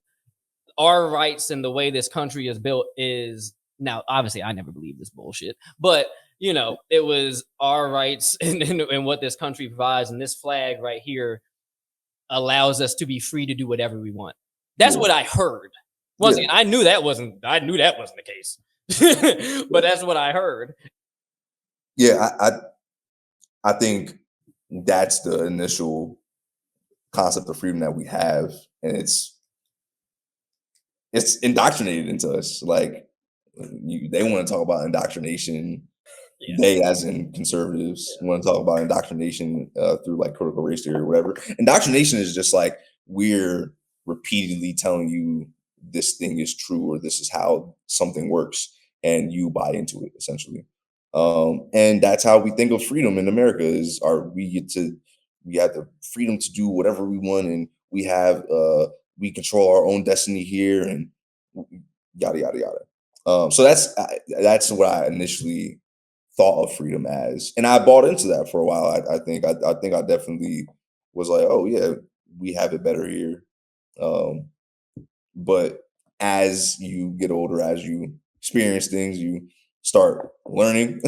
our rights and the way this country is built is now obviously I never believed this bullshit, but it was our rights and what this country provides, and this flag right here allows us to be free to do whatever we want. That's Yeah. what I heard. Once Yeah. again, I knew that wasn't the case. But that's what I heard. Yeah, I think that's the initial concept of freedom that we have, and it's indoctrinated into us. Like they want to talk about indoctrination. Yeah. They, as in conservatives, want to talk about indoctrination through like critical race theory or whatever. Indoctrination is just like we're repeatedly telling you this thing is true or this is how something works, and you buy into it essentially. And that's how we think of freedom in America: is we have the freedom to do whatever we want, and we control our own destiny here, and yada yada yada. So that's what I initially thought of freedom as, and I bought into that for a while. I think I definitely was like, oh yeah, we have it better here. Um, but as you get older, as you experience things, you start learning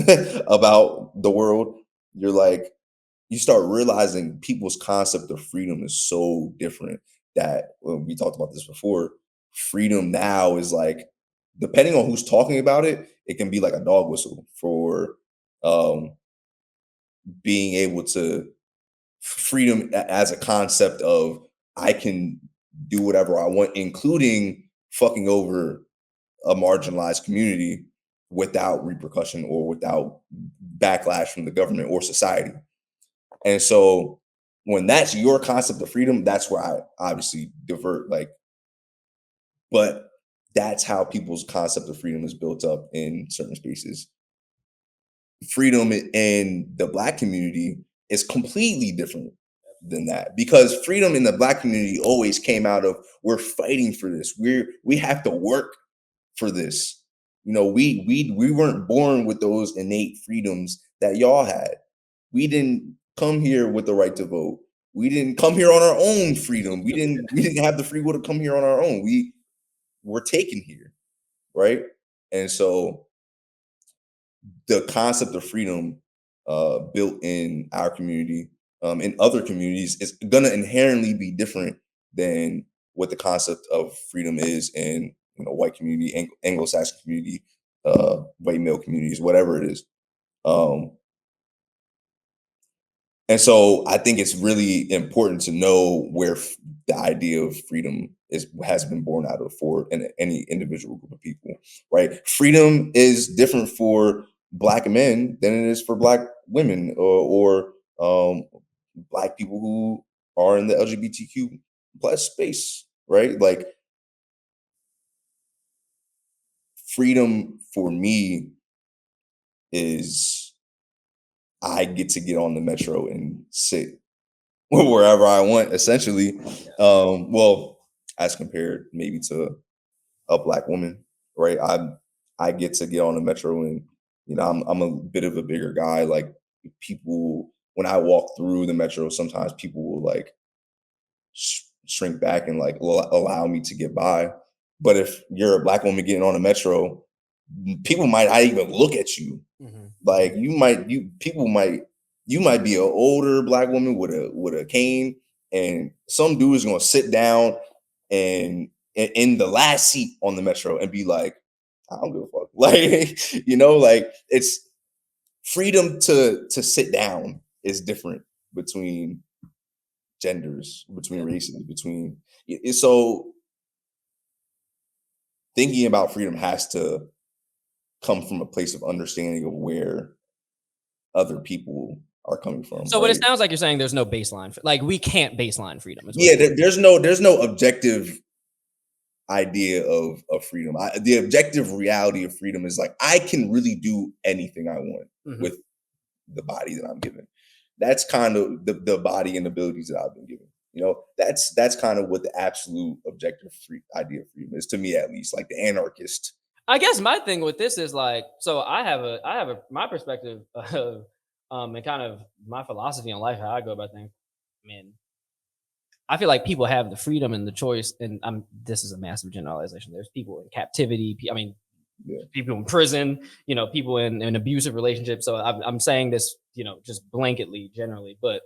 about the world. You're like, you start realizing people's concept of freedom is so different that when we talked about this before, freedom now is like, depending on who's talking about it, it can be like a dog whistle for um, being able to freedom as a concept of I can do whatever I want, including fucking over a marginalized community without repercussion or without backlash from the government or society. And so when that's your concept of freedom, that's where I obviously divert. Like, but that's how people's concept of freedom is built up in certain spaces. Freedom in the Black community is completely different than that, because freedom in the Black community always came out of we're fighting for this. We have to work for this. We weren't born with those innate freedoms that y'all had. We didn't come here with the right to vote. We didn't come here on our own freedom. We didn't have the free will to come here on our own. We were taken here, right? And so the concept of freedom built in our community, in other communities, is going to inherently be different than what the concept of freedom is in white community, Anglo-Saxon community, white male communities, whatever it is. And so I think it's really important to know where the idea of freedom has been born out of for any individual group of people, right? Freedom is different for Black men than it is for Black women or Black people who are in the LGBTQ plus space, right? Like freedom for me is I get to get on the metro and sit wherever I want, essentially. Well, as compared maybe to a Black woman, right? I get to get on the metro, and I'm a bit of a bigger guy. Like people, when I walk through the metro, sometimes people will like shrink back and like allow me to get by. But if you're a Black woman getting on the metro, people might not even look at you. Mhm. Like you might be an older Black woman with a cane, and some dude is gonna sit down and in the last seat on the metro and be like, I don't give a fuck. Like, like it's freedom to sit down is different between genders, between races, so thinking about freedom has to come from a place of understanding of where other people are coming from. So what right? it sounds like you're saying there's no baseline. Like we can't baseline freedom. Is what Yeah, there's no objective idea of freedom. The objective reality of freedom is like I can really do anything I want with the body that I'm given. That's kind of the body and abilities that I've been given. That's kind of what the absolute objective idea of freedom is, to me at least, like the anarchist. I guess my thing with this is like, so I have a my perspective of and kind of my philosophy on life, how I go about things. I mean, I feel like people have the freedom and the choice, and this is a massive generalization. There's people in captivity. I mean, Yeah. people in prison. People in abusive relationships. So I'm saying this, just blanketly, generally, but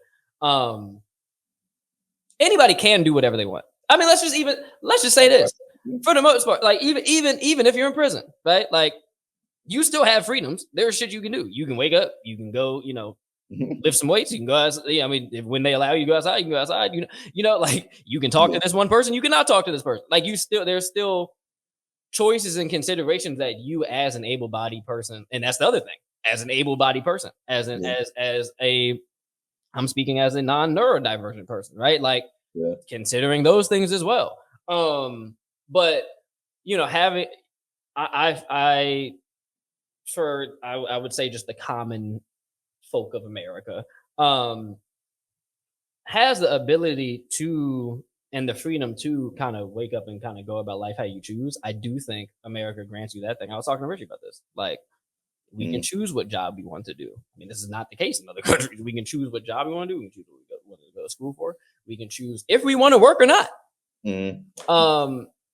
anybody can do whatever they want. I mean, let's just say this. For the most part, like even if you're in prison, right? Like you still have freedoms. There's shit you can do. You can wake up, you can go, lift some weights, you can go outside. Yeah, I mean, when they allow you to go outside, you can go outside. Like you can talk to this one person, you cannot talk to this person. Like there's still choices and considerations that you as an able-bodied person, and that's the other thing, as an able-bodied person, as I'm speaking as a non-neurodivergent person, right? Like considering those things as well. But having I would say just the common folk of America has the ability to and the freedom to kind of wake up and kind of go about life how you choose. I do think America grants you that thing. I was talking to Richie about this. Like we can choose what job we want to do. I mean, this is not the case in other countries. We can choose what job we want to do. We can choose what to go to school for. We can choose if we want to work or not.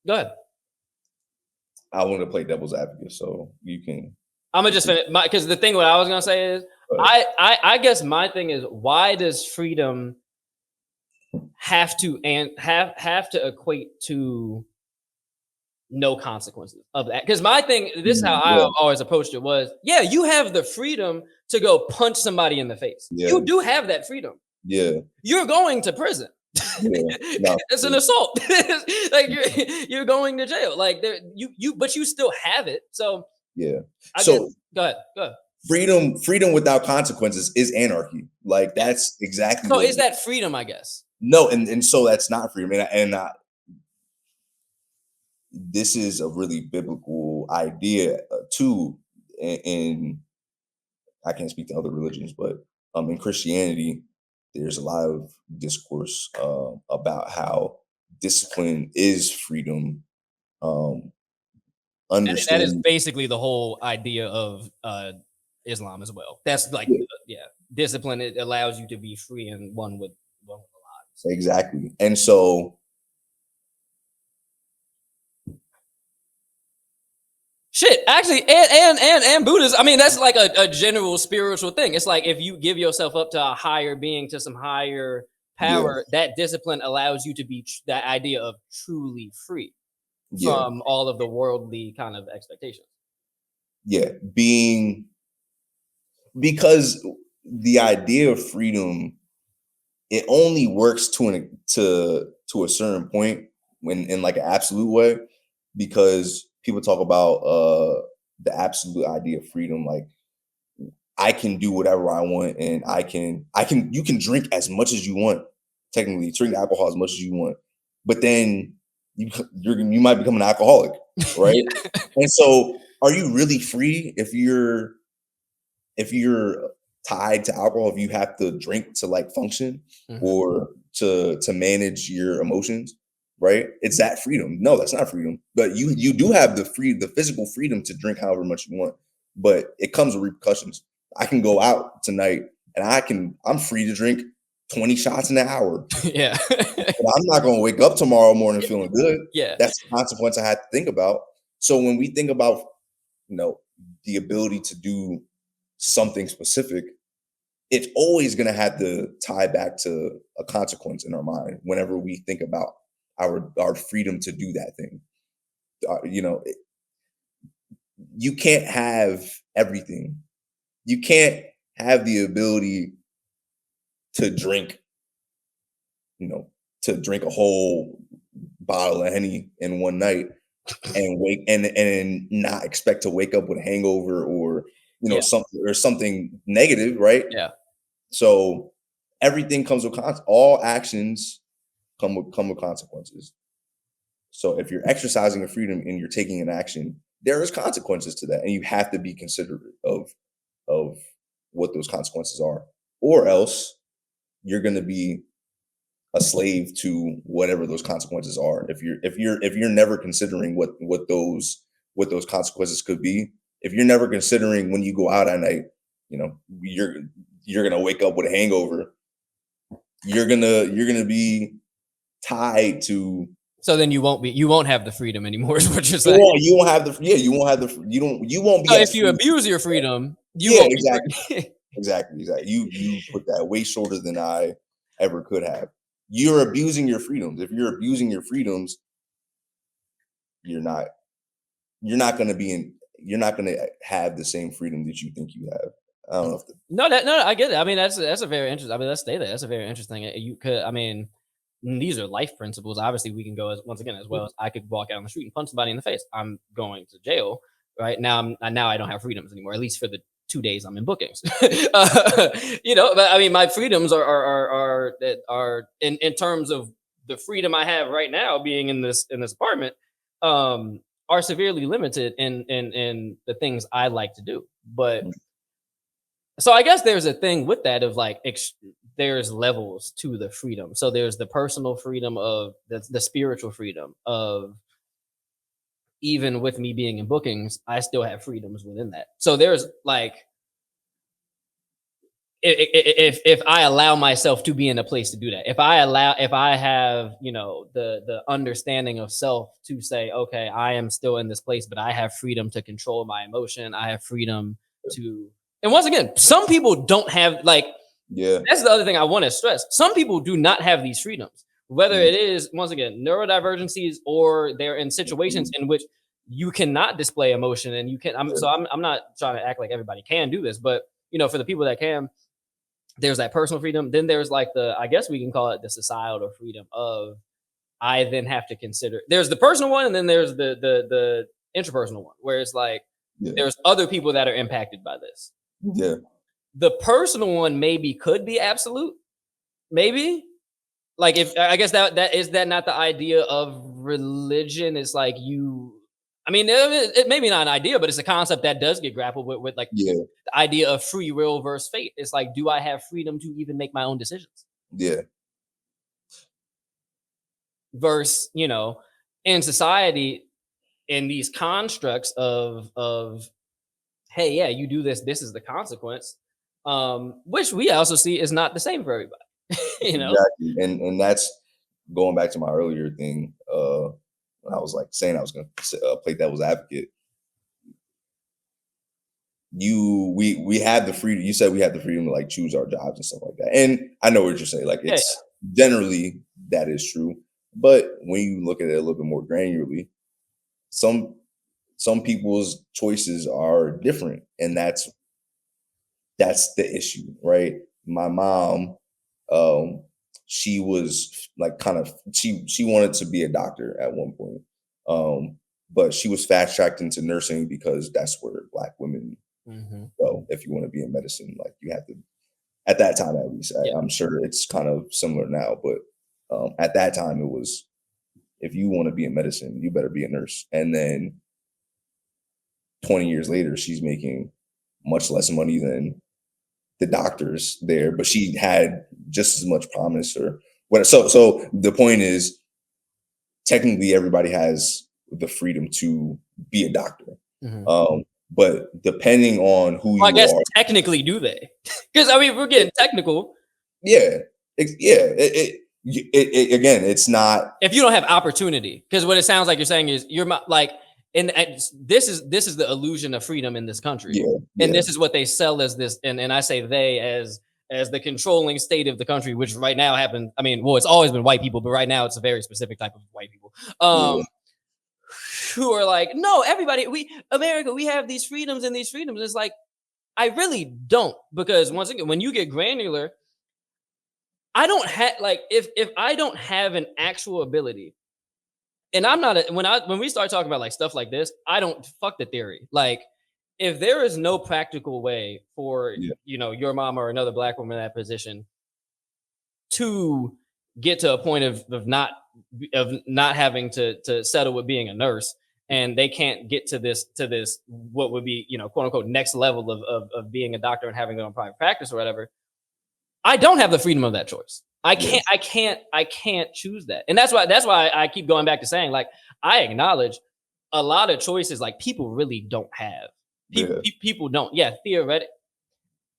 Go ahead. I want to play devil's advocate, so you can. I'm gonna just finish because the thing what I was gonna say is I guess my thing is, why does freedom have to equate to no consequences of that? Because my thing, this is how I always approached it was, you have the freedom to go punch somebody in the face. You do have that freedom. You're going to prison. It's an assault. Like you're going to jail. Like but you still have it. So go ahead. Freedom without consequences is anarchy. Like that's exactly. So is that freedom? I guess. No, and so that's not freedom. And this is a really biblical idea too. And I can't speak to other religions, but in Christianity, there's a lot of discourse about how discipline is freedom. That is basically the whole idea of Islam as well. That's like discipline. It allows you to be free and one with a lot. Exactly, and so shit. Actually, and Buddhism. I mean, that's like a general spiritual thing. It's like if you give yourself up to a higher being, to some higher power, that discipline allows you to be that idea of truly free from all of the worldly kind of expectations. Because the idea of freedom, it only works to a certain point when in like an absolute way, because people talk about the absolute idea of freedom, like I can do whatever I want, and you can drink as much as you want, technically drink alcohol as much as you want, but then you might become an alcoholic, right? And so are you really free if you're tied to alcohol, if you have to drink to like function or to manage your emotions, right? It's that freedom. No, that's not freedom. But you do have the physical freedom to drink however much you want, but it comes with repercussions. I can go out tonight and I'm free to drink 20 shots in an hour. But I'm not going to wake up tomorrow morning feeling good. That's the consequence I have to think about. So when we think about, the ability to do something specific, it's always going to have to tie back to a consequence in our mind whenever we think about our freedom to do that thing. You can't have everything. You can't have the ability to drink, a whole bottle of Henny in one night and wake and not expect to wake up with a hangover or something negative, right? So everything comes with all actions come with consequences. So if you're exercising your freedom and you're taking an action, there is consequences to that, and you have to be considerate of what those consequences are, or else you're going to be a slave to whatever those consequences are. If you're never considering what those consequences could be, if you're never considering when you go out at night, you know, you're gonna wake up with a hangover. You're gonna be tied to. So then you won't have the freedom anymore, is what you're saying. You won't have the you won't be. So if you abuse your freedom, you yeah, won't exactly. be free. Exactly. You put that way shorter than I ever could have. You're abusing your freedoms. If you're abusing your freedoms, you're not gonna have the same freedom that you think you have. I don't know if No, I get it. I mean, that's a very interesting. I mean, let's stay there. That's a very interesting. You could, I mean, these are life principles. Obviously, we can go as once again as well as I could walk out on the street and punch somebody in the face. I'm going to jail right now. Now I don't have freedoms anymore. At least for the 2 days I'm in bookings. You know, but I mean, my freedoms are in terms of the freedom I have right now, being in this apartment, are severely limited in the things I like to do. But so I guess there's a thing with that of like there's levels to the freedom. So there's the personal freedom of the spiritual freedom of, even with me being in bookings, I still have freedoms within that. So there's like, if I allow myself to be in a place to do that, if I have, you know, the understanding of self to say, okay, I am still in this place, but I have freedom to control my emotion. I have freedom to, and once again, some people don't have, like, that's the other thing I want to stress. Some people do not have these freedoms, whether it is, once again, neurodivergencies, or they're in situations in which you cannot display emotion, and you can. I'm not trying to act like everybody can do this, but you know, for the people that can, there's that personal freedom. Then there's like I guess we can call it the societal freedom of, I then have to consider, there's the personal one, and then there's the interpersonal one, where it's like there's other people that are impacted by this. Yeah. The personal one maybe could be absolute, maybe. Like, if I guess that is that not the idea of religion? It's like I mean, it maybe not an idea, but it's a concept that does get grappled with like the idea of free will versus fate. It's like, do I have freedom to even make my own decisions? Yeah. Versus, you know, in society, in these constructs of hey, yeah, you do this, this is the consequence, which we also see is not the same for everybody. You know, exactly. And that's going back to my earlier thing. When I was like saying I was going to play devil's advocate. We had the freedom. You said we had the freedom to like choose our jobs and stuff like that. And I know what you're saying. Like, it's generally that is true. But when you look at it a little bit more granularly, some people's choices are different, and that's the issue, right? My mom, she was like she wanted to be a doctor at one point, but she was fast tracked into nursing because that's where Black women go. If you want to be in medicine, like, you have to, at that time at least. I'm sure it's kind of similar now, but at that time it was, if you want to be in medicine, you better be a nurse. And then 20 years later, she's making much less money than the doctors there, but she had just as much promise or what. So the point is, technically everybody has the freedom to be a doctor. But depending on who you I guess are, technically, do they? Because I mean, we're getting technical. Again, it's not. If you don't have opportunity, because what it sounds like you're saying is you're like, and this is the illusion of freedom in this country, and this is what they sell as this, and I say they as the controlling state of the country, which right now happens. I mean, well, it's always been white people, but right now it's a very specific type of white people. Who are like, no, everybody, America, we have these freedoms and these freedoms. It's like, I really don't, because once again, when you get granular, I don't have, like, if I don't have an actual ability, and I'm not when we start talking about like stuff like this, I don't fuck the theory. Like, if there is no practical way for you know, your mom or another Black woman in that position to get to a point of not having to settle with being a nurse, and they can't get to this what would be, you know, quote unquote next level of being a doctor and having their own private practice or whatever, I don't have the freedom of that choice. I can't choose that. And that's why I keep going back to saying, like, I acknowledge a lot of choices, like, people really don't have. People don't. Yeah, theoretically,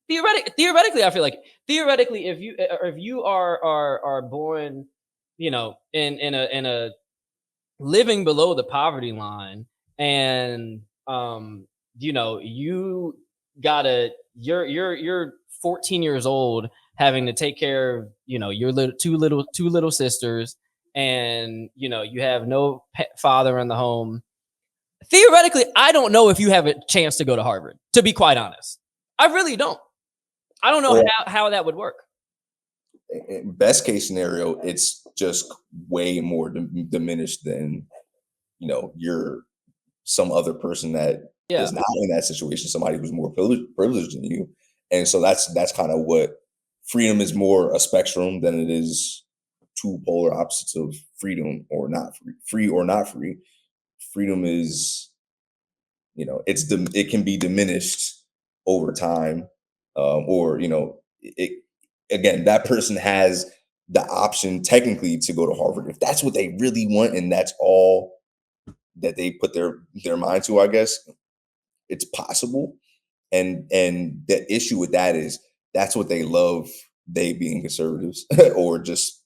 I feel like theoretically, if you are born, you know, in a living below the poverty line, and you know, you're 14 years old, having to take care of, you know, your two little sisters, and you know, you have no father in the home. Theoretically, I don't know if you have a chance to go to Harvard, to be quite honest. I really don't. I don't know Well, how that would work. best case scenario, it's just way more diminished than, you know, you're some other person that Yeah. is not in that situation, somebody who's more privileged than you. And so that's kind of what freedom is, more a spectrum than it is two polar opposites of freedom or not free, free or not free. Freedom is, you know, it can be diminished over time, or, you know, it again, that person has the option technically to go to Harvard if that's what they really want and that's all that they put their mind to. I guess it's possible, and the issue with that is that's what they love. They being conservatives or just,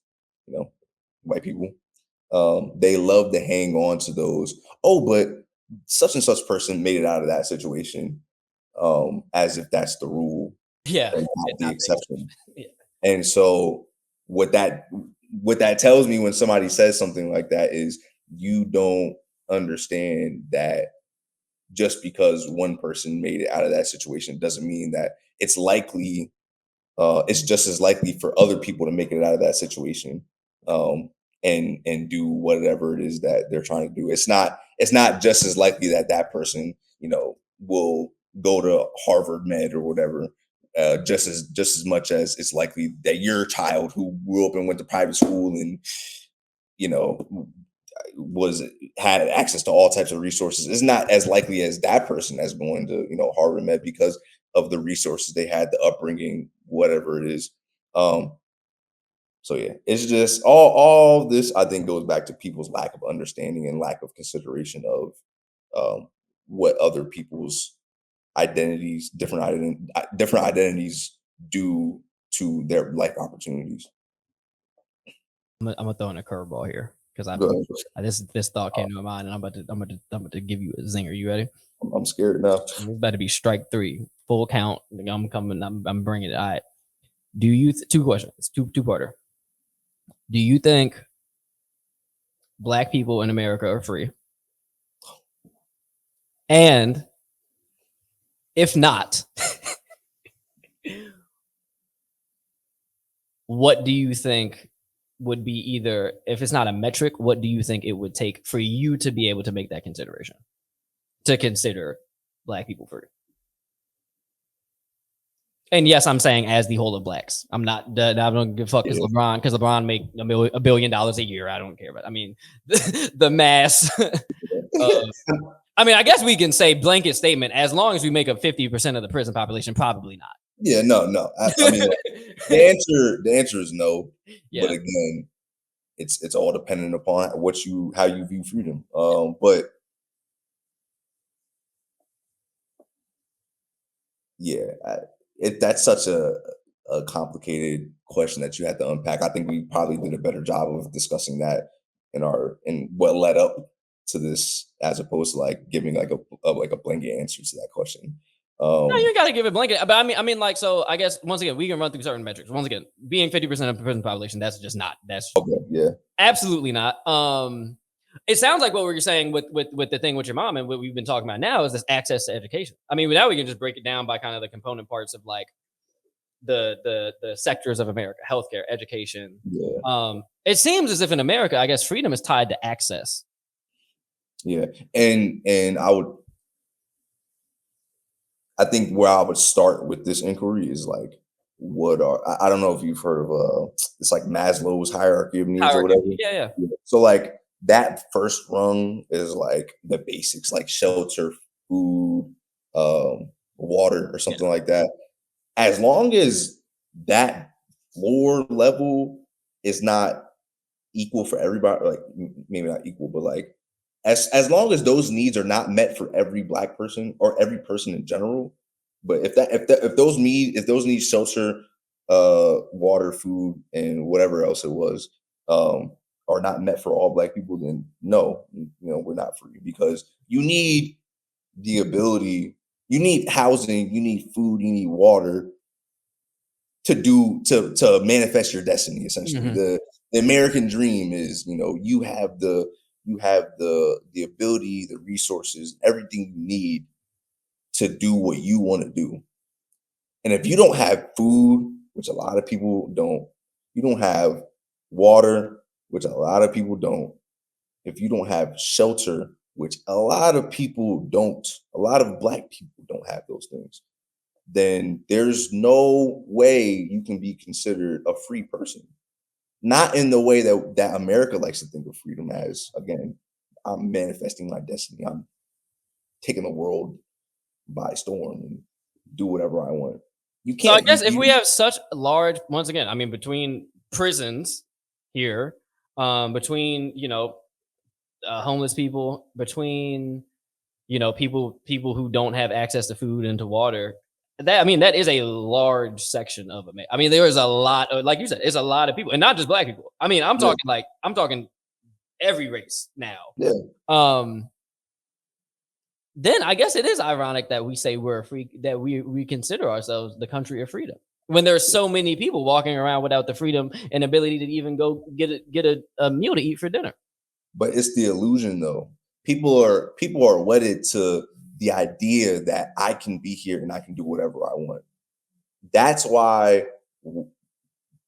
you know, white people, they love to hang on to those. Oh, but such and such person made it out of that situation, as if that's the rule Yeah. and not the Not the exception. yeah. And so what that tells me when somebody says something like that is you don't understand that just because one person made it out of that situation doesn't mean that it's just as likely for other people to make it out of that situation, and do whatever it is that they're trying to do. It's not just as likely that that person, you know, will go to Harvard Med or whatever, just as much as it's likely that your child who grew up and went to private school and, you know, was had access to all types of resources is not as likely as that person that's going to, you know, Harvard Med because of the resources they had, the upbringing, whatever it is. Um, so yeah, it's just all this I think goes back to people's lack of understanding and lack of consideration of, what other people's different identities do to their life opportunities. I'm gonna throw in a curveball here because Go ahead. this thought came to my mind, and I'm about to give you a zinger. You ready? I'm scared now. It's about to be strike three, full count. I'm coming. I'm bringing it. All right. Do you two questions? Two-parter. Do you think Black people in America are free? And if not, what do you think would be, either, if it's not a metric, what do you think it would take for you to be able to make that consideration, to consider Black people free? And yes, I'm saying as the whole of Blacks. I don't give a fuck because LeBron make $1 billion a year. I don't care. But I mean, the mass. I mean, I guess we can say blanket statement, as long as we make up 50% of the prison population, probably not. Yeah, no. I mean, the answer is no. Yeah. But again, it's all dependent upon how you view freedom. But yeah, that's such a complicated question that you have to unpack. I think we probably did a better job of discussing that in what led up to this, as opposed to like giving like a blanket answer to that question. No, you got to give it blanket. But I mean, like, so I guess once again, we can run through certain metrics. Once again, being 50% of the prison population, that's Okay, yeah, absolutely not. It sounds like what we're saying with the thing with your mom and what we've been talking about now is this access to education. I mean, now we can just break it down by kind of the component parts of like the sectors of America: healthcare, education. yeah. It seems as if in America, I guess, freedom is tied to access. Yeah, and I think where I would start with this inquiry is like, I don't know if you've heard of it's like Maslow's hierarchy of needs or whatever. Yeah. So like that first rung is like the basics, like shelter, food, water, or something like that. As long as that floor level is not equal for everybody. Like maybe not equal, but like as long as those needs are not met for every Black person or every person in general. But if those needs shelter, water, food, and whatever else it was, are not met for all Black people, then no, we're not free, because you need the ability, you need housing, you need food, you need water to manifest your destiny. Essentially, the American dream is, you have the ability, the resources, everything you need to do what you want to do. And if you don't have food, which a lot of people don't, you don't have water, which a lot of people don't, if you don't have shelter, which a lot of people don't, a lot of Black people don't have those things, then there's no way you can be considered a free person. Not in the way that America likes to think of freedom as. Again, I'm manifesting my destiny. I'm taking the world by storm and do whatever I want. You So I can't. guess if we have such large, once again, I mean, between prisons here, between homeless people, between people who don't have access to food and to water, that is a large section of America. I mean, there is a lot of, like you said, it's a lot of people, and not just Black people. I mean, I'm talking every race now. Yeah. Then I guess it is ironic that we say we're free, that we consider ourselves the country of freedom, when there's so many people walking around without the freedom and ability to even go get a meal to eat for dinner. But it's the illusion, though. People are wedded to the idea that I can be here and I can do whatever I want. That's why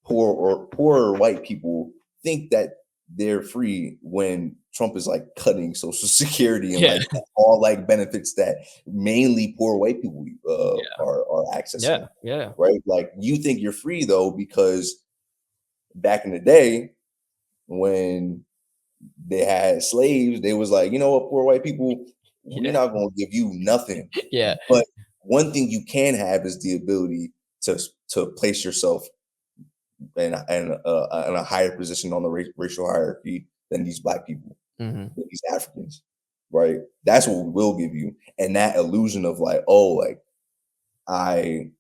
poorer white people think that they're free when Trump is like cutting Social Security and like all like benefits that mainly poor white people are accessing. Yeah. Right. Like, you think you're free though, because back in the day when they had slaves, they was like, you know what, poor white people, we're not going to give you nothing. Yeah. But one thing you can have is the ability to place yourself in a higher position on the racial hierarchy than these Black people, than these Africans, right? That's what we will give you. And that illusion of like, oh, like I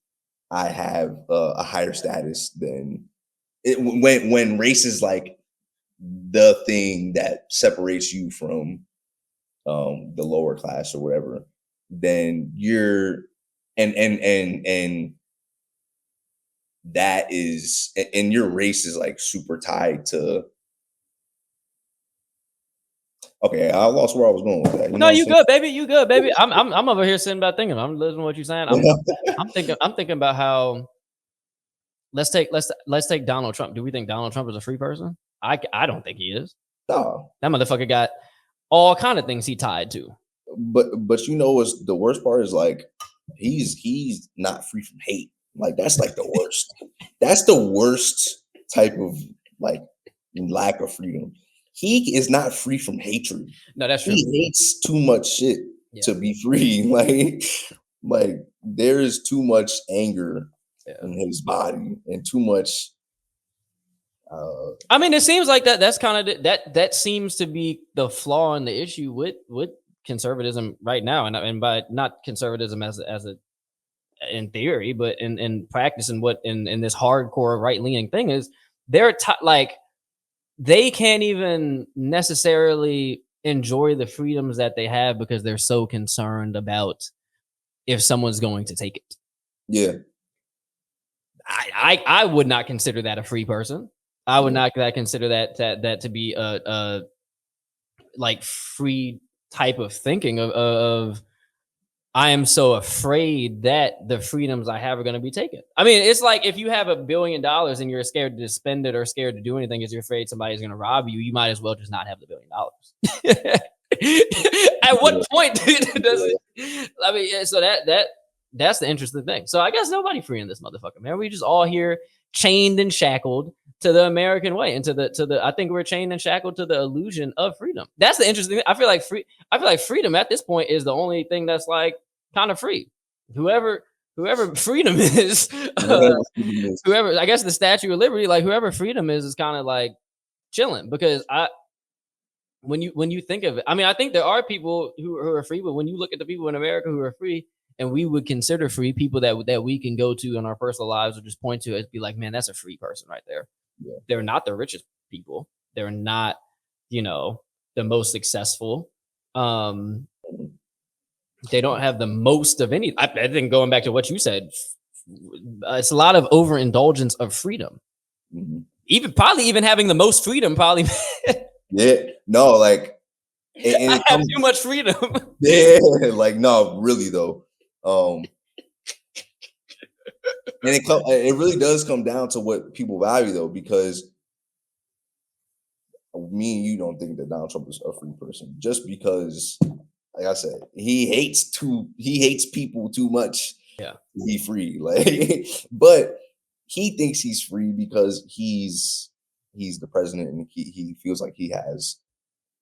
have a higher status than it, when race is like the thing that separates you from the lower class or whatever, then you're and that is, and your race is like super tied to. Okay, I lost where I was going with that. No, you good, baby. You good, baby. I'm over here sitting back thinking. I'm listening to what you're saying. I'm thinking about how. Let's take Donald Trump. Do we think Donald Trump is a free person? I don't think he is. No, that motherfucker got all kind of things he tied to. But what's the worst part is, like, he's not free from hate. Like, that's like the worst. That's the worst type of like lack of freedom. He is not free from hatred. No, that's true. He hates too much shit to be free. Like there is too much anger in his body and too much. I mean, it seems like that's kind of that seems to be the flaw in the issue with conservatism right now, and by not conservatism as a in theory, but in practice, and what in this hardcore right leaning thing is, they're like they can't even necessarily enjoy the freedoms that they have because they're so concerned about if someone's going to take it. Yeah, I would not consider that a free person. I would not consider that to be a like free type of thinking of I am so afraid that the freedoms I have are going to be taken. I mean, it's like if you have $1 billion and you're scared to spend it or scared to do anything because you're afraid somebody's going to rob you, you might as well just not have the $1 billion. At what point does it? I mean, so that's the interesting thing. So I guess nobody free in this motherfucker, man. We just all here chained and shackled to the American way, and to the I think we're chained and shackled to the illusion of freedom. That's the interesting thing. I feel like freedom at this point is the only thing that's like kind of free. Whoever whoever freedom is, whoever, I guess the Statue of Liberty, like whoever freedom is kind of like chilling, because when you think of it, I mean, I think there are people who are free, but when you look at the people in America who are free and we would consider free, people that we can go to in our personal lives or just point to as be like, man, that's a free person right there. Yeah. They're not the richest people. They're not, the most successful. They don't have the most of any. I think going back to what you said, it's a lot of overindulgence of freedom. Probably even having the most freedom, probably. Yeah, no, like I have too much freedom. Yeah, like no, really though. And it really does come down to what people value though, because me and you don't think that Donald Trump is a free person just because, like I said, he hates people too much. Yeah, to be free. Like, but he thinks he's free because he's the president and he feels like he has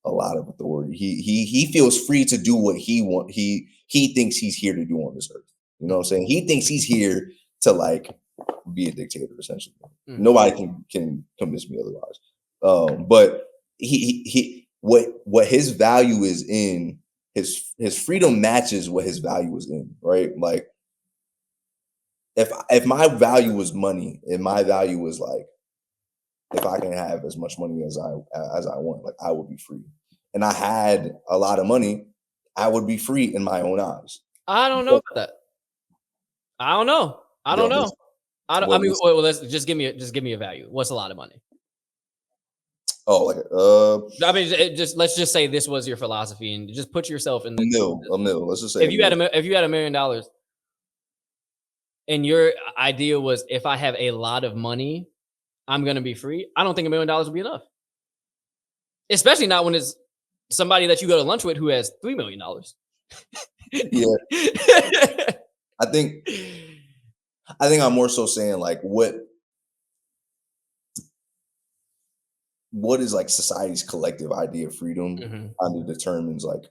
a lot of authority. He feels free to do what he wants. He thinks he's here to do on this earth. You know what I'm saying? He thinks he's here to like be a dictator, essentially. Nobody can convince me otherwise. But what his value is in, his freedom matches what his value is in, right? Like if my value was money, and my value was like, if I can have as much money as I want, like I would be free. And I had a lot of money, I would be free in my own eyes. I don't know about that. I don't know. I mean, well, let's just give me a value. What's a lot of money? Oh, like I mean, let's just say this was your philosophy, and just put yourself in a mil. Let's just say if you had $1 million, and your idea was, if I have a lot of money, I'm gonna be free. I don't think $1 million would be enough, especially not when it's somebody that you go to lunch with who has $3 million. Yeah, I think I'm more so saying like what is like society's collective idea of freedom kind of determines like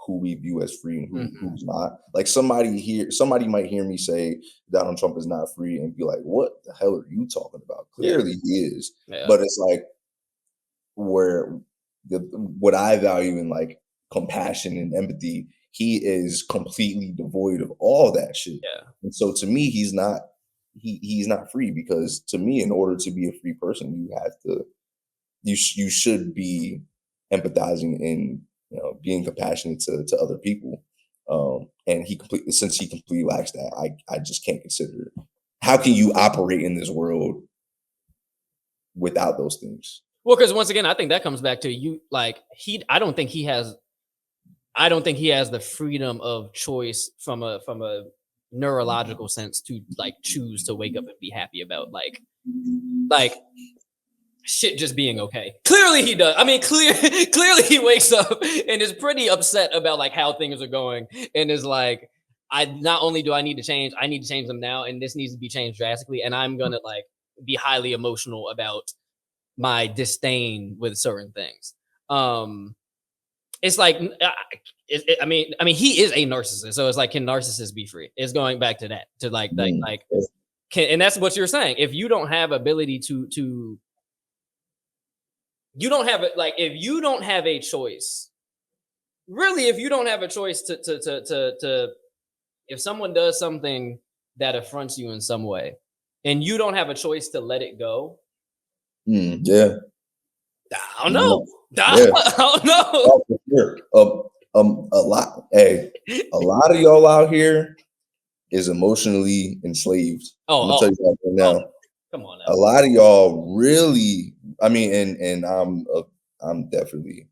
who we view as free and who's not. Like somebody might hear me say Donald Trump is not free and be like, what the hell are you talking about? Clearly he is. Yeah. But it's like what I value in like compassion and empathy, he is completely devoid of all that shit. Yeah. And so to me, he's not free, because to me, in order to be a free person, you should be empathizing and being compassionate to other people. And since he completely lacks that, I just can't consider it. How can you operate in this world without those things? Well, because once again, I think that comes back to you. Like I don't think he has the freedom of choice from a neurological sense to like choose to wake up and be happy about like shit just being okay. Clearly he does. I mean, clearly he wakes up and is pretty upset about like how things are going, and is like, not only do I need to change, I need to change them now, and this needs to be changed drastically, and I'm gonna like be highly emotional about my disdain with certain things. It's like, I mean, he is a narcissist, so it's like, can narcissists be free? It's going back to that, to like, and that's what you're saying. If you don't have ability to you don't have it, like if you don't have a choice, really, if you don't have a choice to if someone does something that affronts you in some way, and you don't have a choice to let it go. Yeah. I don't know. I don't know. Oh, for sure. A lot of y'all out here is emotionally enslaved. I'm gonna tell you that right now. Come on now. A lot of y'all really, I mean, and I'm definitely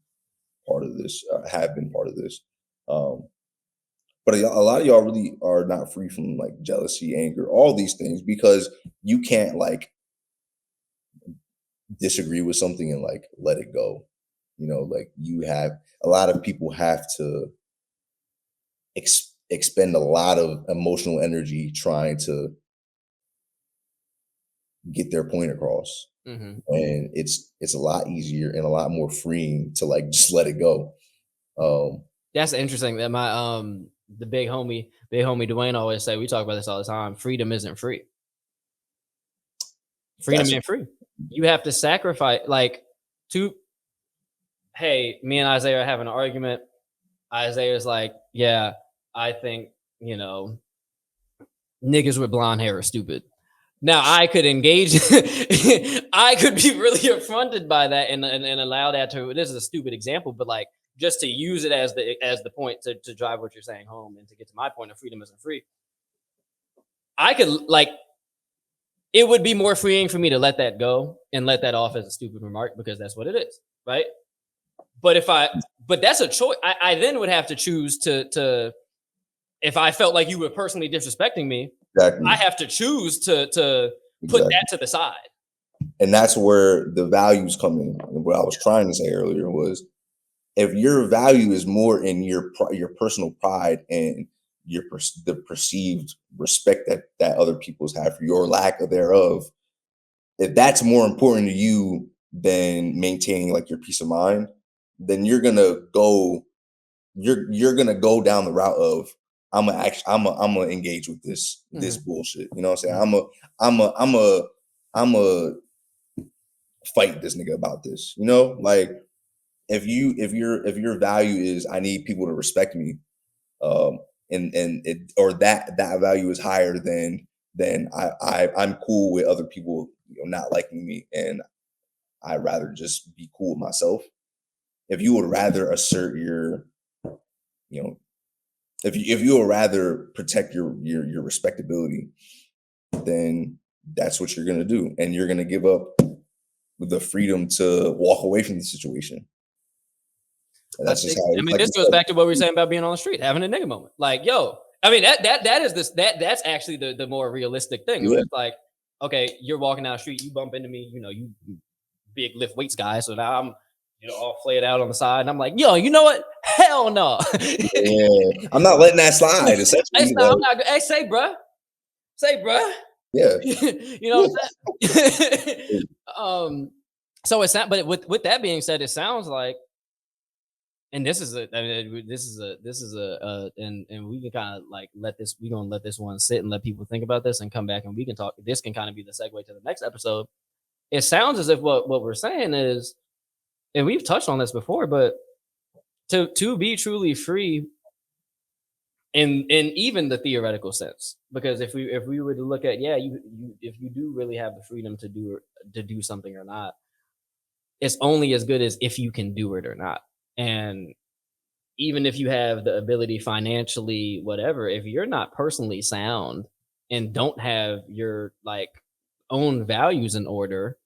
part of this. Have been part of this. But a lot of y'all really are not free from like jealousy, anger, all these things, because you can't like disagree with something and like let it go. Like a lot of people have to expend a lot of emotional energy trying to get their point across. And it's a lot easier and a lot more freeing to like just let it go. That's interesting. That the big homie Dwayne always say, we talk about this all the time. Freedom isn't free. Freedom ain't free. You have to sacrifice, like, hey, me and Isaiah are having an argument. Isaiah's like, yeah, I think, niggas with blonde hair are stupid. Now I could engage, I could be really affronted by that and allow that to, this is a stupid example, but like, just to use it as the point to drive what you're saying home and to get to my point of freedom isn't free. I could, like, it would be more freeing for me to let that go and let that off as a stupid remark, because that's what it is, right? But but that's a choice. I then would have to choose to if I felt like you were personally disrespecting me, exactly. I have to choose to put that to the side. And that's where the values come in. And what I was trying to say earlier was, if your value is more in your personal pride and the perceived respect that other people's have for your lack of thereof, if that's more important to you than maintaining like your peace of mind, then you're gonna go down the route of, I'm gonna engage with this bullshit. You know what I'm saying? I'm a fight this nigga about this. You know, like, if your value is, I need people to respect me, or that value is higher than I'm cool with other people not liking me, and I'd rather just be cool with myself. If you would rather assert your, if you would rather protect your respectability, then that's what you're gonna do, and you're gonna give up the freedom to walk away from the situation. And that's just how. I mean, this goes back to what we were saying about being on the street, having a nigga moment. Like, yo, I mean, that's actually the more realistic thing. Yeah. It's like, okay, you're walking down the street, you bump into me, you big lift weights guy, so now I'm, all flayed out on the side, and I'm like, yo, you know what? Hell no. Yeah, I'm not letting that slide. I'm not. Hey, say, bruh. Yeah. You know what I'm saying? So it's not. But with that being said, it sounds like, and this is and we can kind of like we're gonna let this one sit and let people think about this and come back and we can talk. This can kind of be the segue to the next episode. It sounds as if what we're saying is, and we've touched on this before, but to be truly free in even the theoretical sense, because if we were to look at, if you do really have the freedom to do something or not, it's only as good as if you can do it or not. And even if you have the ability financially, whatever, if you're not personally sound and don't have your like own values in order,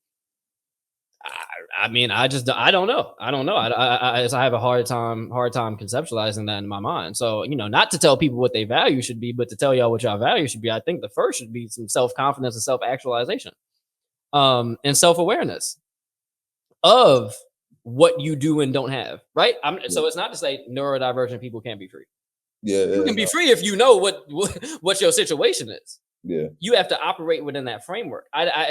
I mean, I don't know. I have a hard time conceptualizing that in my mind. So, not to tell people what they value should be, but to tell y'all what y'all value should be. I think the first should be some self-confidence and self-actualization, and self-awareness of what you do and don't have. Right. So it's not to say neurodivergent people can't be free. Yeah, you can be free if you know what your situation is. Yeah, you have to operate within that framework.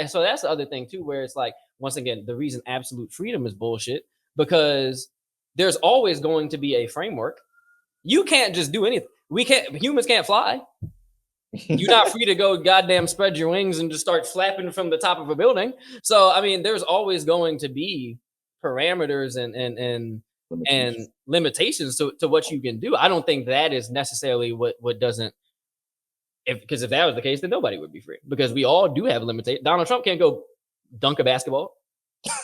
So that's the other thing too, where it's like, once again, the reason absolute freedom is bullshit, because there's always going to be a framework. You can't just do anything. Humans can't fly. You're not free to go goddamn spread your wings and just start flapping from the top of a building. So I mean, there's always going to be parameters and limitations to what you can do. I don't think that is necessarily what doesn't. Because if that was the case, then nobody would be free, because we all do have limitations. Donald Trump can't go dunk a basketball.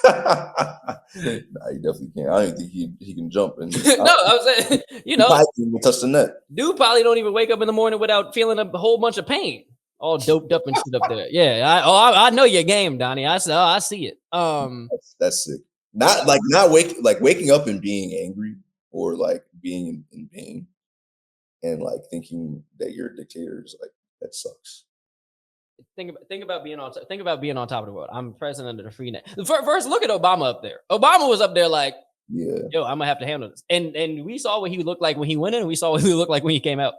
Nah, he definitely can't. I don't think he can jump. And no, I was saying, he can't even touch the net. Dude probably don't even wake up in the morning without feeling a whole bunch of pain, all doped up and shit up there. Yeah, I know your game, Donnie. I see it. That's sick. Not waking up and being angry, or like being in pain, and like thinking that you're a dictator is like, that sucks. Think about being on top of the world. I'm president of the free net. First, look at Obama up there. Obama was up there like, yeah, yo, I'm gonna have to handle this. And we saw what he looked like when he went in, and we saw what he looked like when he came out.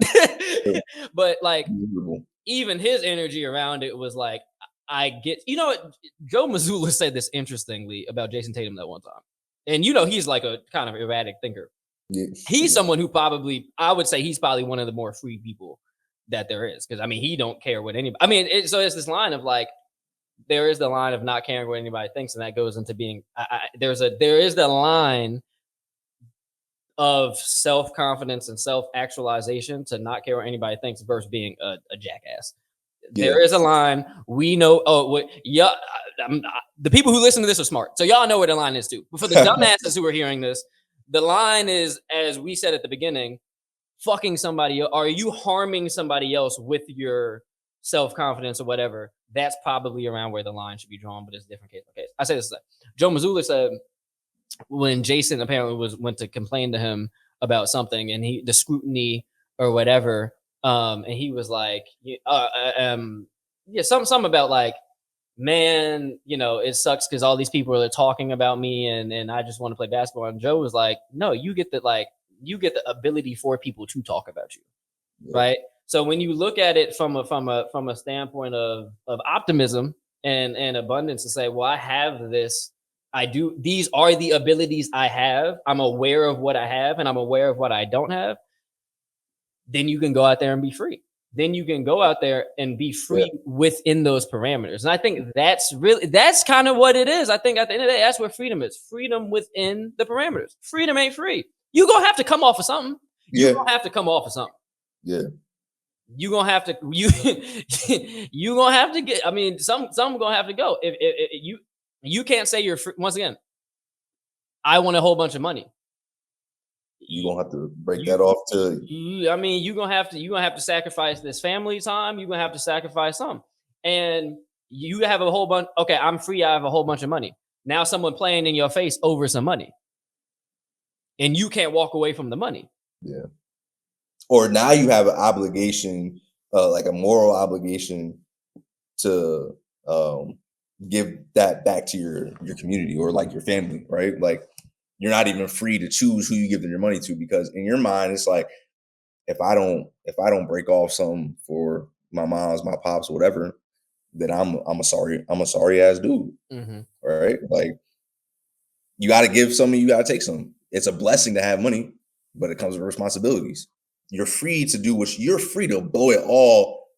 But like, even his energy around it was like, I get, Joe Mazzulla said this interestingly about Jason Tatum that one time. And he's like a kind of erratic thinker. Yeah. He's someone who probably, I would say he's probably one of the more free people that there is. Because I mean, he don't care what anybody, I mean, so it's this line of like, there is the line of not caring what anybody thinks. And that goes into being, there is the line of self-confidence and self-actualization to not care what anybody thinks versus being a jackass. There is a line. We know. The people who listen to this are smart, so y'all know where the line is too. But for the dumbasses who are hearing this, the line is, as we said at the beginning, fucking somebody. Are you harming somebody else with your self-confidence or whatever? That's probably around where the line should be drawn, but it's a different case. Okay, I say this. Joe Mazzulla said when Jason apparently went to complain to him about something, and the scrutiny or whatever. And he was like, something about like, man, it sucks because all these people are talking about me, and I just want to play basketball. And Joe was like, no, you get the ability for people to talk about you, right? So when you look at it from a standpoint of optimism and abundance, to say, well, I have this. These are the abilities I have. I'm aware of what I have, and I'm aware of what I don't have. Then you can go out there and be free. Then you can go out there and be free within those parameters. And I think that's kind of what it is. I think at the end of the day, that's where freedom is. Freedom within the parameters. Freedom ain't free. You're going to have to come off of something. You're going to have to come off of something. Yeah. You're going to have to, you're going to have to get, I mean, some going to have to go. If you can't say you're free. Once again, I want a whole bunch of money. You gonna have to break that off to. I mean, you're gonna have to sacrifice this family time. You're gonna have to sacrifice some, and you have a whole bunch. Okay, I'm free. I have a whole bunch of money. Now someone playing in your face over some money, and you can't walk away from the money. Yeah. Or now you have an obligation, like a moral obligation, to give that back to your community or like your family, right? Like. You're not even free to choose who you give your money to, because in your mind it's like, if I don't break off some for my moms, my pops, whatever, then I'm a sorry ass dude, right? Like, you got to give some and you got to take some. It's a blessing to have money, but it comes with responsibilities. You're free to do you're free to blow it all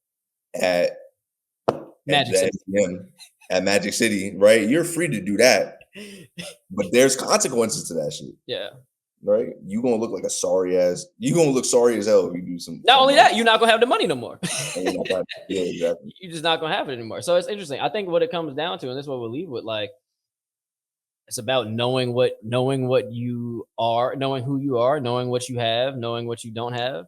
at Magic City, right? You're free to do that. But there's consequences to that shit. Yeah. Right? You're gonna look sorry as hell if you do some. Not only that, you're not gonna have the money no more. Yeah, exactly. You're just not gonna have it anymore. So it's interesting. I think what it comes down to, and this is what we'll leave with, like, it's about knowing what you are, knowing who you are, knowing what you have, knowing what you don't have.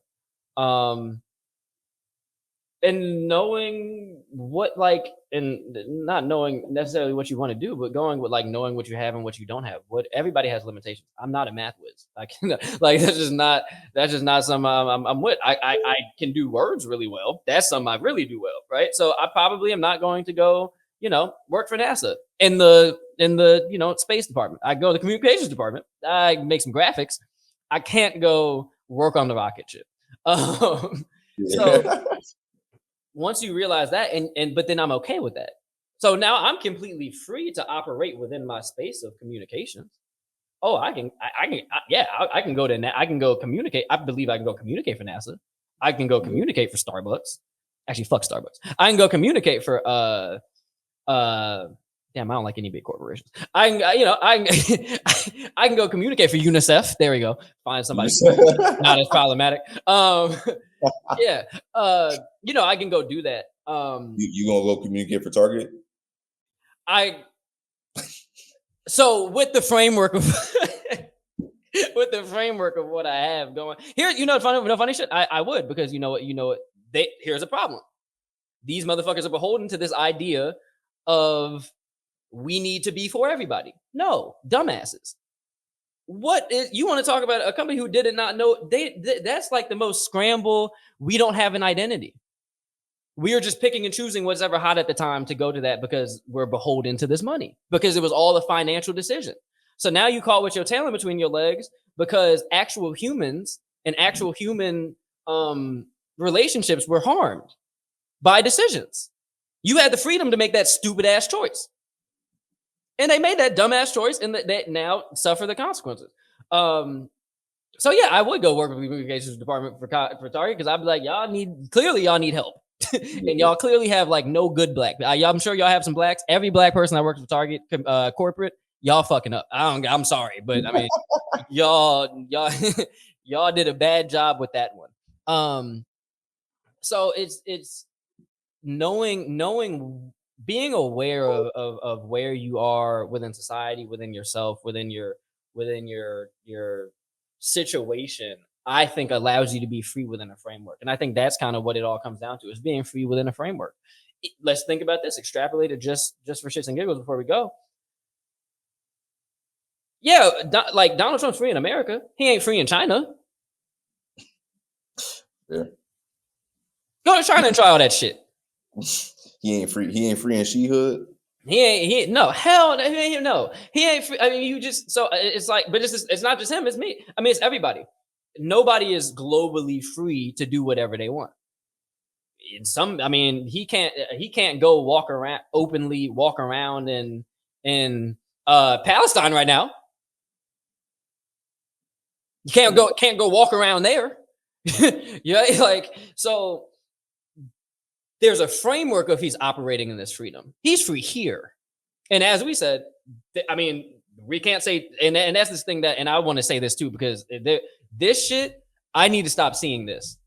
And knowing what, like, and not knowing necessarily what you want to do, but going with like knowing what you have and what you don't have. What everybody has limitations. I'm not a math whiz. I can, like, that's just not something I'm with. I can do words really well. That's something I really do well, right? So I probably am not going to go, work for NASA in the space department. I go to the communications department. I make some graphics. I can't go work on the rocket ship. So once you realize that, but then I'm okay with that. So now I'm completely free to operate within my space of communications. Oh, I can go to I can go communicate. I believe I can go communicate for NASA. I can go communicate for Starbucks. Actually, fuck Starbucks. I can go communicate for damn, I don't like any big corporations. I can go communicate for UNICEF. There we go. Find somebody not as problematic. Yeah. I can go do that. You gonna go communicate for Target? So with the framework of what I have going here, funny shit. I would, because you know what, here's a problem. These motherfuckers are beholden to this idea of we need to be for everybody. No, dumbasses. What is, you want to talk about a company who did not know, that's like the most scramble. We don't have an identity. We are just picking and choosing what's ever hot at the time to go to that, because we're beholden to this money, because it was all a financial decision. So now you caught with your tail in between your legs, because actual humans and actual human relationships were harmed by decisions. You had the freedom to make that stupid ass choice. And they made that dumbass choice, and they now suffer the consequences. So yeah, I would go work with the communications department for Target because I'd be like, y'all need help, and y'all clearly have like no good black. I'm sure y'all have some blacks. Every black person that works for Target corporate, y'all fucking up. I'm sorry, but I mean, y'all y'all did a bad job with that one. So it's knowing being aware of where you are within society, within yourself, within your situation, I think allows you to be free within a framework. And I think that's kind of what it all comes down to, is being free within a framework. Let's think about this, extrapolate it just for shits and giggles before we go. Yeah, like Donald Trump's free in America. He ain't free in China. Yeah. Go to China and try all that shit. He ain't free. He ain't free in She Hood. No, hell no. He ain't free. I mean, you just, so it's like, but it's not just him, it's me. I mean, it's everybody. Nobody is globally free to do whatever they want. I mean, he can't go walk around in Palestine right now. You can't go walk around there. Yeah, like, so there's a framework of he's operating in this freedom. He's free here. And as we said, I mean, we can't say, and that's this thing that, and I want to say this too, because this shit, I need to stop seeing this.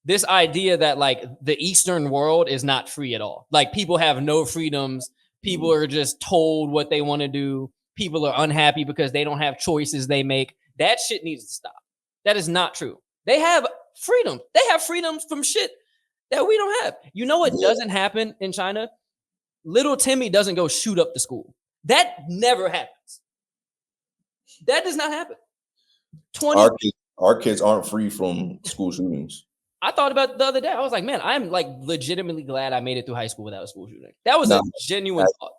This idea that like the Eastern world is not free at all. Like people have no freedoms. People are just told what they want to do. People are unhappy because they don't have choices they make. That shit needs to stop. That is not true. They have freedom. They have freedoms from shit that we don't have. You know what doesn't happen in China? Little Timmy doesn't go shoot up the school. That never happens. That does not happen. Our kids aren't free from school shootings. I thought about it the other day. I was like, man, I'm like legitimately glad I made it through high school without a school shooting. That was a genuine thought.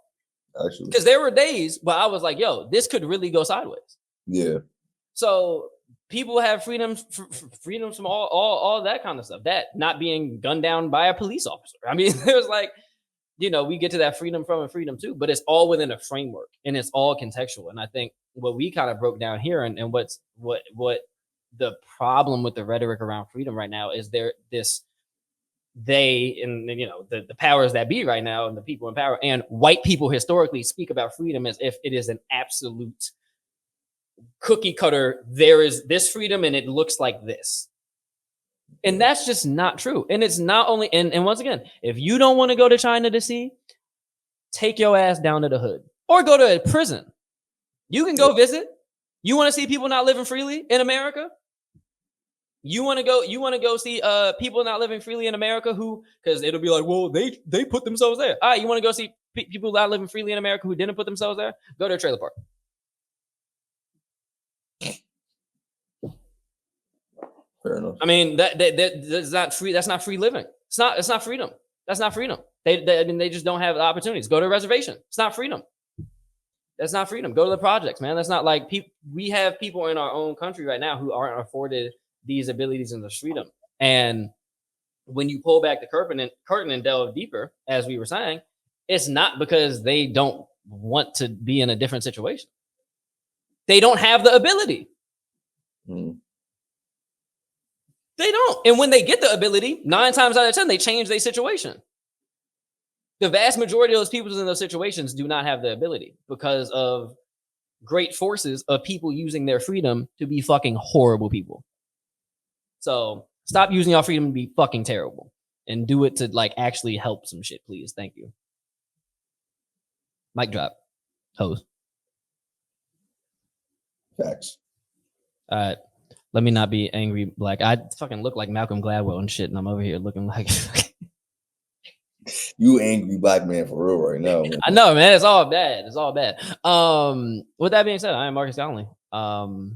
Actually, because there were days where I was like, yo, this could really go sideways. Yeah. So people have freedoms from all that kind of stuff. That not being gunned down by a police officer. I mean, there's like, you know, we get to that freedom from and freedom too, but it's all within a framework and it's all contextual. And I think what we kind of broke down here and what the problem with the rhetoric around freedom right now is the powers that be right now and the people in power and white people historically speak about freedom as if it is an absolute cookie cutter. There is this freedom and it looks like this. And that's just not true. And it's not only, and once again, if you don't want to go to China to see, take your ass down to the hood or go to a prison. You can go visit. You want to see people not living freely in America? You want to go see people not living freely in America who, because it'll be like, well, they put themselves there. All right, you want to go see people not living freely in America who didn't put themselves there? Go to a trailer park. Fair enough. I mean, that's not free. That's not free living. It's not freedom. That's not freedom. They just don't have the opportunities. Go to a reservation. It's not freedom. That's not freedom. Go to the projects, man. That's not like we have people in our own country right now who aren't afforded these abilities and this freedom. And when you pull back the curtain and delve deeper, as we were saying, it's not because they don't want to be in a different situation. They don't have the ability. They don't. And when they get the ability, 9 times out of 10, they change their situation. The vast majority of those people in those situations do not have the ability because of great forces of people using their freedom to be fucking horrible people. So stop using your freedom to be fucking terrible and do it to like actually help some shit, please. Thank you. Mic drop. Hose. Facts. All right. Let me not be angry black. I fucking look like Malcolm Gladwell and shit, and I'm over here looking like you angry black man for real right now, man. I know, man. It's all bad. It's all bad. With that being said, I am Marcus Conley. Oh,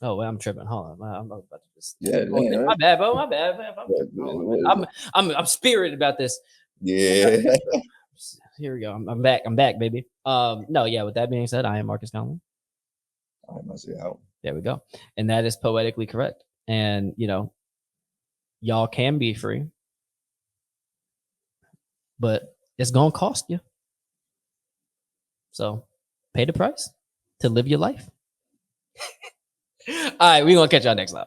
well, I'm tripping. Hold on. I'm about to just my bad, bro. My bad. I'm spirited about this. Yeah. Here we go. I'm back. I'm back, baby. No, yeah. With that being said, I am Marcus Conley. I must say out. There we go. And that is poetically correct. And you know, y'all can be free, but it's gonna cost you. So pay the price to live your life. All right, we gonna catch y'all next time.